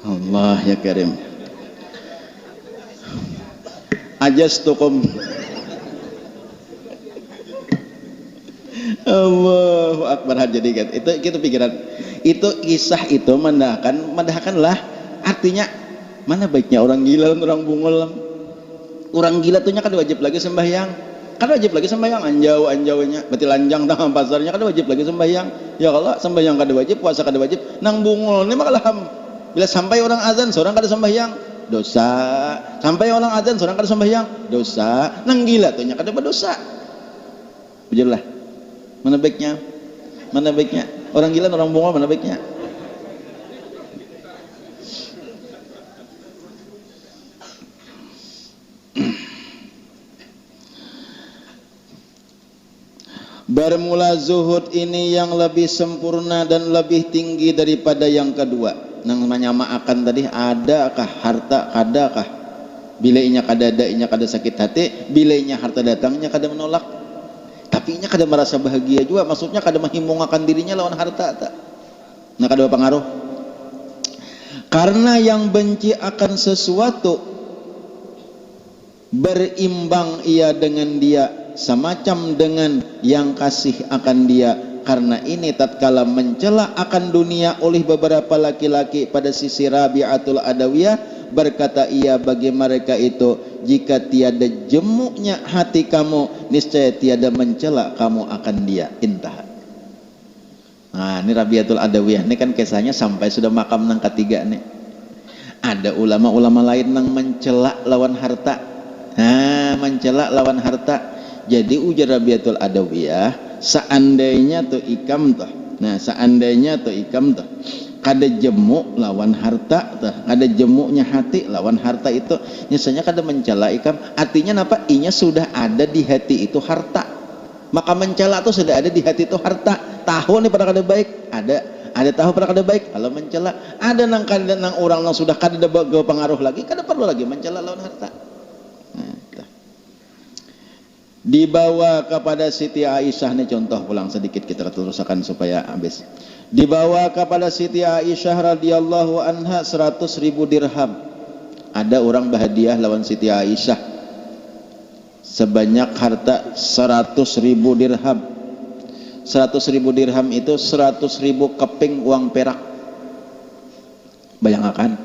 Allah ya Karim. Ajastukum. Allahu Akbar jadi kan itu pikiran itu kisah itu mendahkanlah artinya mana baiknya orang gila dan orang bungol. Orang gila tuhnya kan wajib lagi sembahyang anjaunya berarti lanjang tangan pasarnya kan wajib lagi sembahyang ya Allah sembahyang kada wajib puasa kada wajib nang bungol ini makalah bila sampai orang azan seorang kada sembahyang dosa sampai orang azan seorang kada sembahyang dosa nang gila tuhnya kada berdosa bujurlah. Mana baiknya orang gila orang bungol mana baiknya bermula zuhud ini yang lebih sempurna dan lebih tinggi daripada yang kedua nang menyamakan tadi adakah harta adakah bilainya kada ada inya kada sakit hati bilainya harta datangnya kada menolak tapi nya kada merasa bahagia juga maksudnya kada menghimungakan dirinya lawan harta tak nah kada pengaruh karena yang benci akan sesuatu berimbang ia dengan dia, semacam dengan yang kasih akan dia. Karena ini tatkala mencela akan dunia oleh beberapa laki-laki pada sisi Rabi'atul Adawiyah, berkata ia bagi mereka itu, jika tiada jemuknya hati kamu, niscaya tiada mencela kamu akan dia. Intah. Nah, ini Rabi'atul Adawiyah ini kan kisahnya sampai sudah makam nang ketiga nih. Ada ulama-ulama lain nang mencela lawan harta. Nah, mencela lawan harta. Jadi ujar Rabi'atul Adawiyah, seandainya tuh ikam tuh, nah seandainya tuh ikam tuh kada jemuk lawan harta tuh, kada jemuknya hati lawan harta itu, nyesanya kada mencela ikam, artinya apa? Inya sudah ada di hati itu harta, maka mencela tuh sudah ada di hati itu harta. Tahu nih pada kada baik, ada tahu pada kada baik, kalau mencela ada nang kada nang orang nang sudah kada ada pengaruh lagi, kada perlu lagi mencela lawan harta. Dibawa kepada Siti Aisyah, nih contoh pulang sedikit kita teruskan supaya habis. Dibawa kepada Siti Aisyah radhiyallahu anha 100.000 dirham. Ada orang berhadiah lawan Siti Aisyah sebanyak harta 100.000 dirham. 100.000 dirham itu 100.000 keping uang perak. Bayangkan,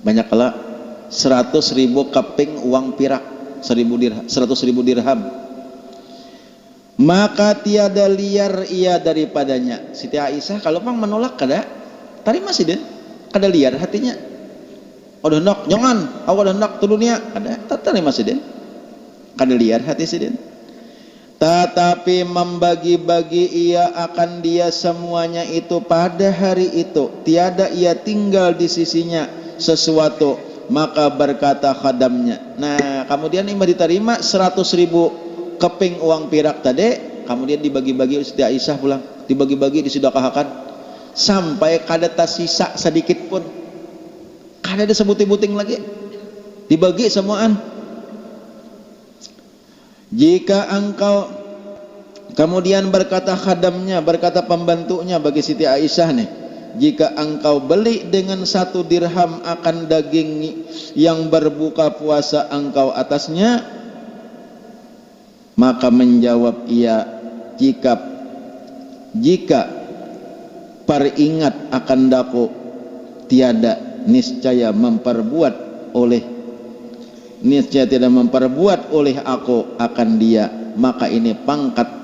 banyak kala 100.000 keping uang perak. 100.000 dirham. Maka tiada liar ia daripadanya. Siti Aisyah kalau pang menolak kada terima sih den, kada liar hatinya. Odah nak jangan, aku odah nak tu dunia kada terima sih den, kada liar hati sih den. Tetapi membagi-bagi ia akan dia semuanya itu pada hari itu, tiada ia tinggal di sisinya sesuatu. Maka berkata khadamnya, nah kemudian imah diterima 100.000 keping uang perak tadi, kemudian dibagi-bagi Siti Aisyah pulang, dibagi-bagi disedekahkan sampai kada tersisa sedikit pun, kada ada sebuting-buting lagi, dibagi semuaan. Jika engkau, kemudian berkata khadamnya, berkata pembantunya bagi Siti Aisyah nih, jika engkau beli dengan 1 dirham akan daging yang berbuka puasa engkau atasnya, maka menjawab ia, jika peringat akan daku, tiada niscaya memperbuat oleh aku akan dia, maka ini pangkat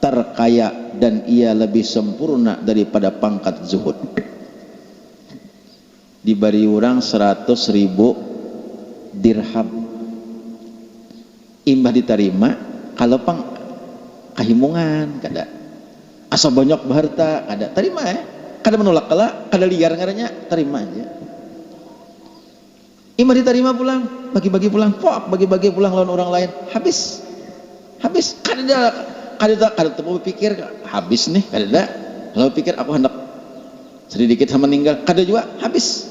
terkaya dan ia lebih sempurna daripada pangkat zuhud. Diberi orang 100.000 dirham, imbah diterima kalau pang kahimungan kada, asa banyak harta kada terima kada menolak kala, kada liar ngaranya terima aja. Imbah diterima pulang, bagi-bagi pulang, bagi-bagi pulang lawan orang lain, habis kada pikir habis nih, kada kalau pikir aku hendak sedikit sama meninggal, kada juga habis.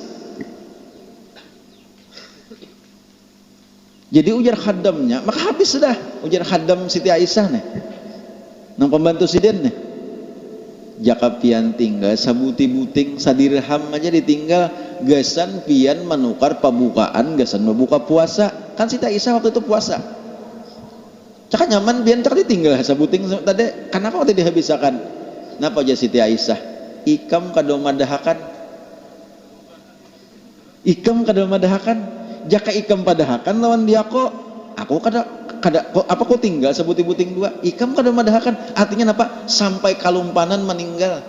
Jadi ujar khadamnya, maka habis sudah. Ujar khadam Siti Aisyah nih, nang pembantu siden nih, jaka pian tinggal sabuti-buting sadirham aja ditinggal, gasan pian menukar pembukaan, gasan membuka puasa. Kan Siti Aisyah waktu itu puasa, cak nyaman biar cak ditinggal sabuting tadi, kenapa waktu dihabiskan? Napa aja Siti Aisyah, ikam kada madahakan, jaka ikam padahakan lawan dia kok, aku kada apa kok tinggal sabuting-buting dua, ikam kada madahakan, artinya apa? Sampai kalumpanan meninggal.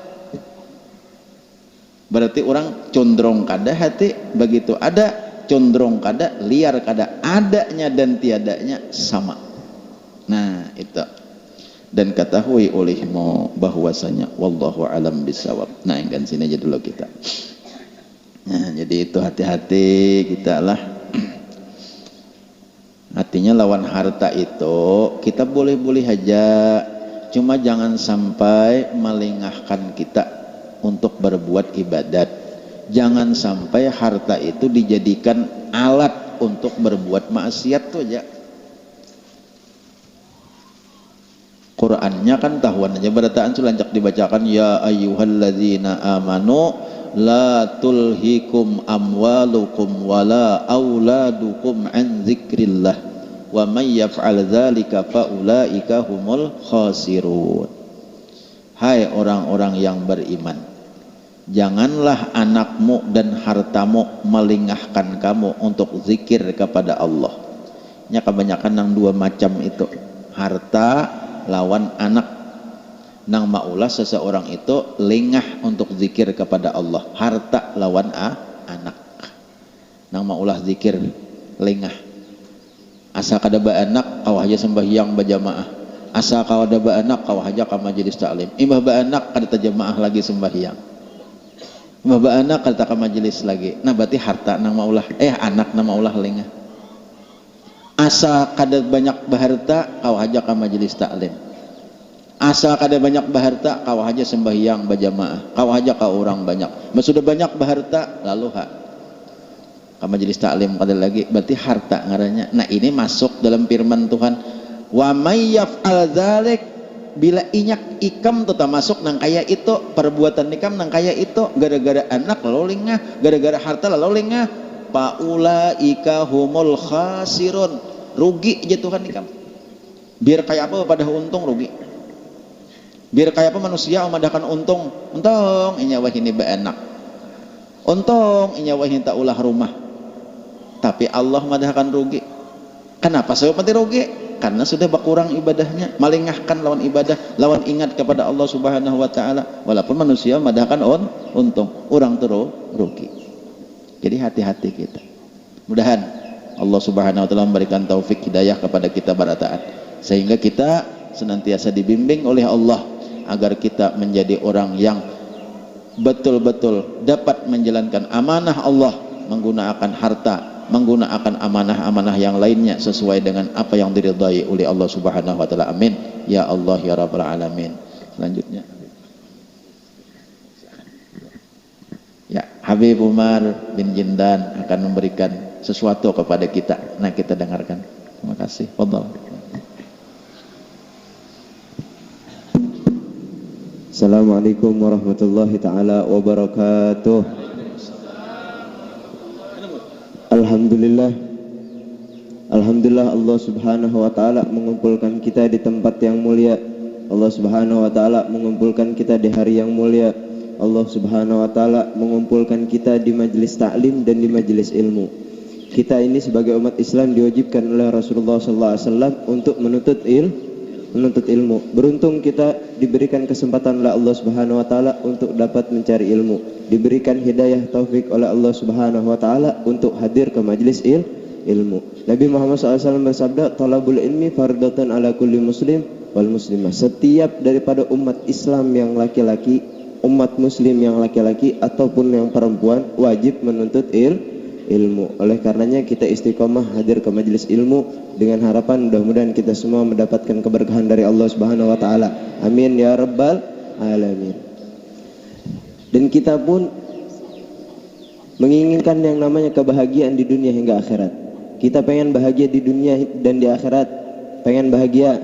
Berarti orang condrong kada hati, begitu ada condrong kada, liar kada, adanya dan tiadanya sama. Nah itu, dan ketahui olehmu bahwasanya wallahu alam bisawab. Nah yang sini aja dulu kita. Nah jadi itu hati-hati kita lah. Artinya lawan harta itu kita boleh-boleh aja, cuma jangan sampai melengahkan kita untuk berbuat ibadat. Jangan sampai harta itu dijadikan alat untuk berbuat maksiat tuh aja. Qurannya kan tahuan aja berataan sulancak dibacakan, ya ayyuhalladzina amanu la tulhikum amwalukum wala auladukum an dzikrillah wa may yaf'al dzalika faulaika humul khasirun. Hai orang-orang yang beriman, janganlah anakmu dan hartamu melingahkan kamu untuk zikir kepada Allah. Nya kebanyakan nang dua macam itu, harta lawan anak. Nang maulah seseorang itu lengah untuk zikir kepada Allah, harta lawan anak. Nang maulah zikir lengah, asa kada ba anak kau aja sembahyang berjamaah, asa kau ada ba anak kau aja ka majelis taklim, imbah ba anak kada jamaah lagi sembahyang, imbah ba anak kada ka majelis lagi. Nah berarti harta nang maulah anak nang maulah lengah. Asa kada banyak baharta kau aja ka majelis taklim, asa kada banyak baharta kau aja sembahyang berjamaah, kau aja ka orang banyak. Sudah banyak baharta lalu ka majelis taklim kada lagi, berarti harta ngarannya. Nah ini masuk dalam firman Tuhan, wa may yaf'al dzalik, bila inyak ikam tuh masuk nang kaya itu, perbuatan ikam nang kaya itu gara-gara anak lalu lengah, gara-gara harta lalu lengah, paulaika humul khasirun, rugi aja Tuhan ikam. Biar kayak apa pada untung rugi, biar kayak apa manusia memadahkan untung inya wah ini ba anak, untung inya wah ini tak ulah rumah, tapi Allah madahkan rugi. Kenapa saya mati rugi? Karena sudah berkurang ibadahnya, malingahkan lawan ibadah, lawan ingat kepada Allah Subhanahu wa taala. Walaupun manusia madahkan untung, orang terus rugi. Jadi hati-hati kita. Mudahan Allah Subhanahu wa taala memberikan taufik hidayah kepada kita barataan, sehingga kita senantiasa dibimbing oleh Allah agar kita menjadi orang yang betul-betul dapat menjalankan amanah Allah, menggunakan harta, menggunakan amanah-amanah yang lainnya sesuai dengan apa yang diridhai oleh Allah Subhanahu wa taala. Amin ya Allah ya rabbal alamin. Selanjutnya ya, Habib Umar bin Jindan akan memberikan sesuatu kepada kita. Nah, kita dengarkan. Terima kasih. Fadhal. Assalamualaikum warahmatullahi taala wabarakatuh. Alhamdulillah Allah Subhanahu wa taala mengumpulkan kita di tempat yang mulia. Allah Subhanahu wa taala mengumpulkan kita di hari yang mulia. Allah Subhanahu wa taala mengumpulkan kita di majelis taklim dan di majelis ilmu. Kita ini sebagai umat Islam diwajibkan oleh Rasulullah sallallahu alaihi wasallam untuk menuntut ilmu. Beruntung kita diberikan kesempatan oleh Allah Subhanahu wa taala untuk dapat mencari ilmu, diberikan hidayah taufik oleh Allah Subhanahu wa taala untuk hadir ke majelis ilmu. Nabi Muhammad SAW bersabda, talabul ilmi fardatan ala kulli muslim wal muslimah. Setiap daripada umat Islam yang laki-laki, umat muslim yang laki-laki ataupun yang perempuan wajib menuntut ilmu. Oleh karenanya kita istiqomah hadir ke majelis ilmu dengan harapan mudah-mudahan kita semua mendapatkan keberkahan dari Allah Subhanahu wa taala. Amin ya rabbal alamin. Dan kita pun menginginkan yang namanya kebahagiaan di dunia hingga akhirat. Kita pengen bahagia di dunia dan di akhirat. Pengen bahagia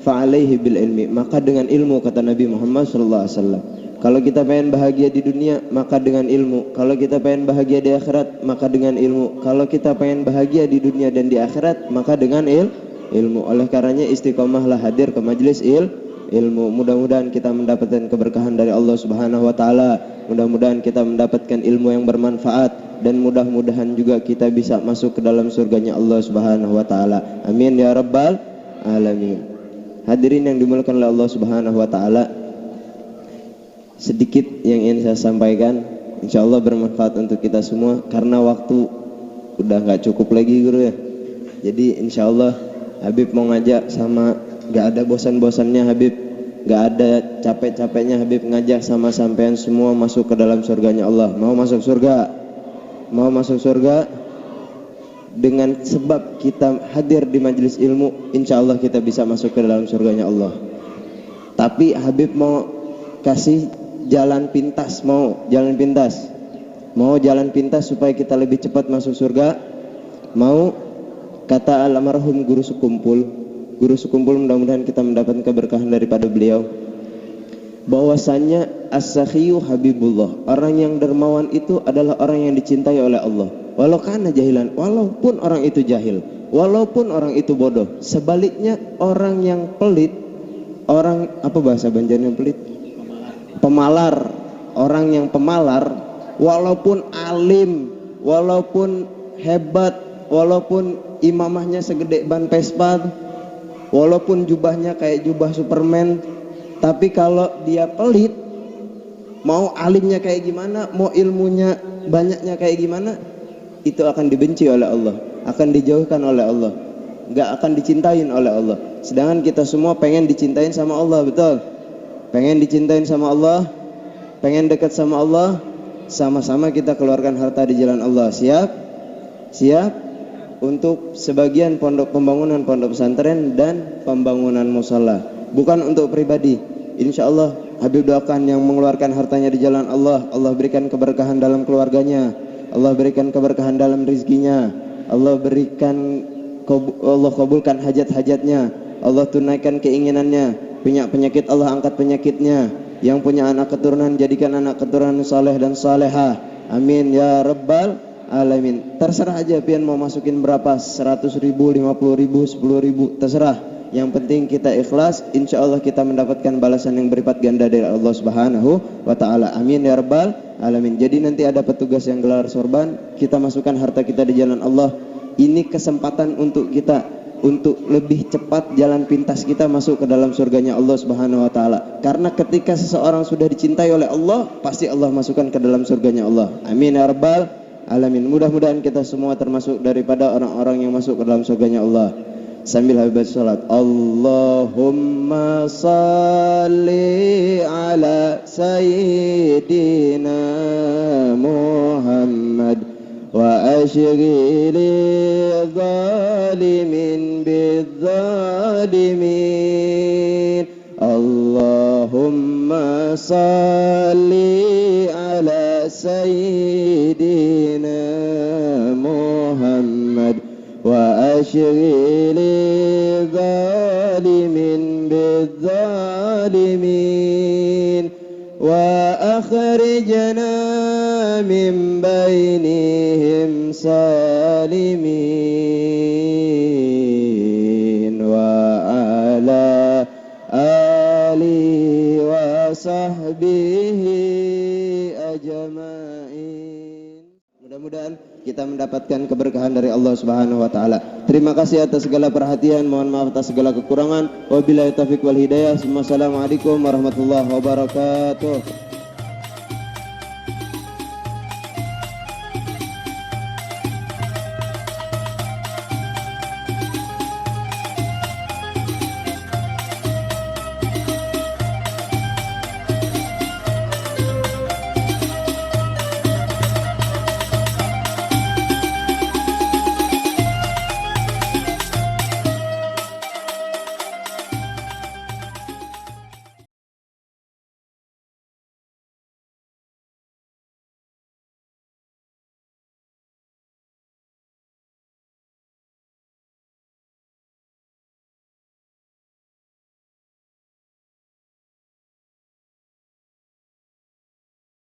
fa'alaihi bil ilmi, maka dengan ilmu, kata Nabi Muhammad sallallahu alaihi wasallam. Kalau kita pengen bahagia di dunia, maka dengan ilmu. Kalau kita pengen bahagia di akhirat, maka dengan ilmu. Kalau kita pengen bahagia di dunia dan di akhirat, maka dengan ilmu. Oleh karenanya istiqomahlah hadir ke majelis ilmu. Mudah-mudahan kita mendapatkan keberkahan dari Allah Subhanahu wa taala. Mudah-mudahan kita mendapatkan ilmu yang bermanfaat, dan mudah-mudahan juga kita bisa masuk ke dalam surganya Allah Subhanahu wa taala. Amin ya rabbal alamin. Hadirin yang dimuliakan oleh Allah Subhanahu wa taala, sedikit yang ingin saya sampaikan, insyaallah bermanfaat untuk kita semua, karena waktu udah nggak cukup lagi guru ya. Jadi insyaallah Habib mau ngajak sama, nggak ada bosan-bosannya Habib, nggak ada capek-capeknya Habib ngajak sama sampean semua masuk ke dalam surganya Allah. Mau masuk surga? Mau masuk surga? Dengan sebab kita hadir di majelis ilmu, insyaallah kita bisa masuk ke dalam surganya Allah. Tapi Habib mau kasih jalan pintas, mau jalan pintas supaya kita lebih cepat masuk surga. Mau, kata almarhum guru sekumpul mudah-mudahan kita mendapatkan keberkahan daripada beliau. bahwasannya as-sakhiyu habibullah, orang yang dermawan itu adalah orang yang dicintai oleh Allah. Walau kana jahilan, walaupun orang itu jahil, walaupun orang itu bodoh. Sebaliknya orang yang pelit, orang apa bahasa Banjarnya pelit? Pemalar. Orang yang pemalar, walaupun alim, walaupun hebat, walaupun imamahnya segede ban Vespa, walaupun jubahnya kayak jubah Superman, tapi kalau dia pelit, mau alimnya kayak gimana, mau ilmunya banyaknya kayak gimana, itu akan dibenci oleh Allah, akan dijauhkan oleh Allah, nggak akan dicintain oleh Allah. Sedangkan kita semua pengen dicintain sama Allah, betul? Pengen dicintain sama Allah, pengen dekat sama Allah, sama-sama kita keluarkan harta di jalan Allah. Siap? Siap? Untuk sebagian pembangunan pondok pesantren dan pembangunan musala, bukan untuk pribadi. Insya Allah Habib doakan yang mengeluarkan hartanya di jalan Allah, Allah berikan keberkahan dalam keluarganya, Allah berikan keberkahan dalam rezekinya, Allah kabulkan hajat-hajatnya, Allah tunaikan keinginannya. Punya penyakit Allah angkat penyakitnya, yang punya anak keturunan jadikan anak keturunan saleh dan salehah. Amin ya rabbal alamin. Terserah aja pian mau masukin berapa, 100.000, 50.000, 10.000, terserah. Yang penting kita ikhlas, insya Allah kita mendapatkan balasan yang berlipat ganda dari Allah Subhanahu wa ta'ala. Amin ya rabbal alamin. Jadi nanti ada petugas yang gelar sorban, kita masukkan harta kita di jalan Allah. Ini kesempatan untuk kita untuk lebih cepat jalan pintas kita masuk ke dalam surganya Allah Subhanahu wa ta'ala. Karena ketika seseorang sudah dicintai oleh Allah, pasti Allah masukkan ke dalam surganya Allah. Amin ya rabbal alamin. Mudah-mudahan kita semua termasuk daripada orang-orang yang masuk ke dalam surganya Allah. Sambil habib salat, Allahumma salli ala sayyidina Muhammad wa ashghili zalimin bizzalimin. Allahumma salli ala sayyidina Muhammad wa ashghili zalimin bizzalimin wa akhrijna min bainihim salimin wa ala alihi wa sahbihi ajma'in. Mudah-mudahan kita mendapatkan keberkahan dari Allah Subhanahu wa taala. Terima kasih atas segala perhatian, mohon maaf atas segala kekurangan. Wabillahi taufiq wal hidayah. Wassalamualaikum warahmatullahi wabarakatuh.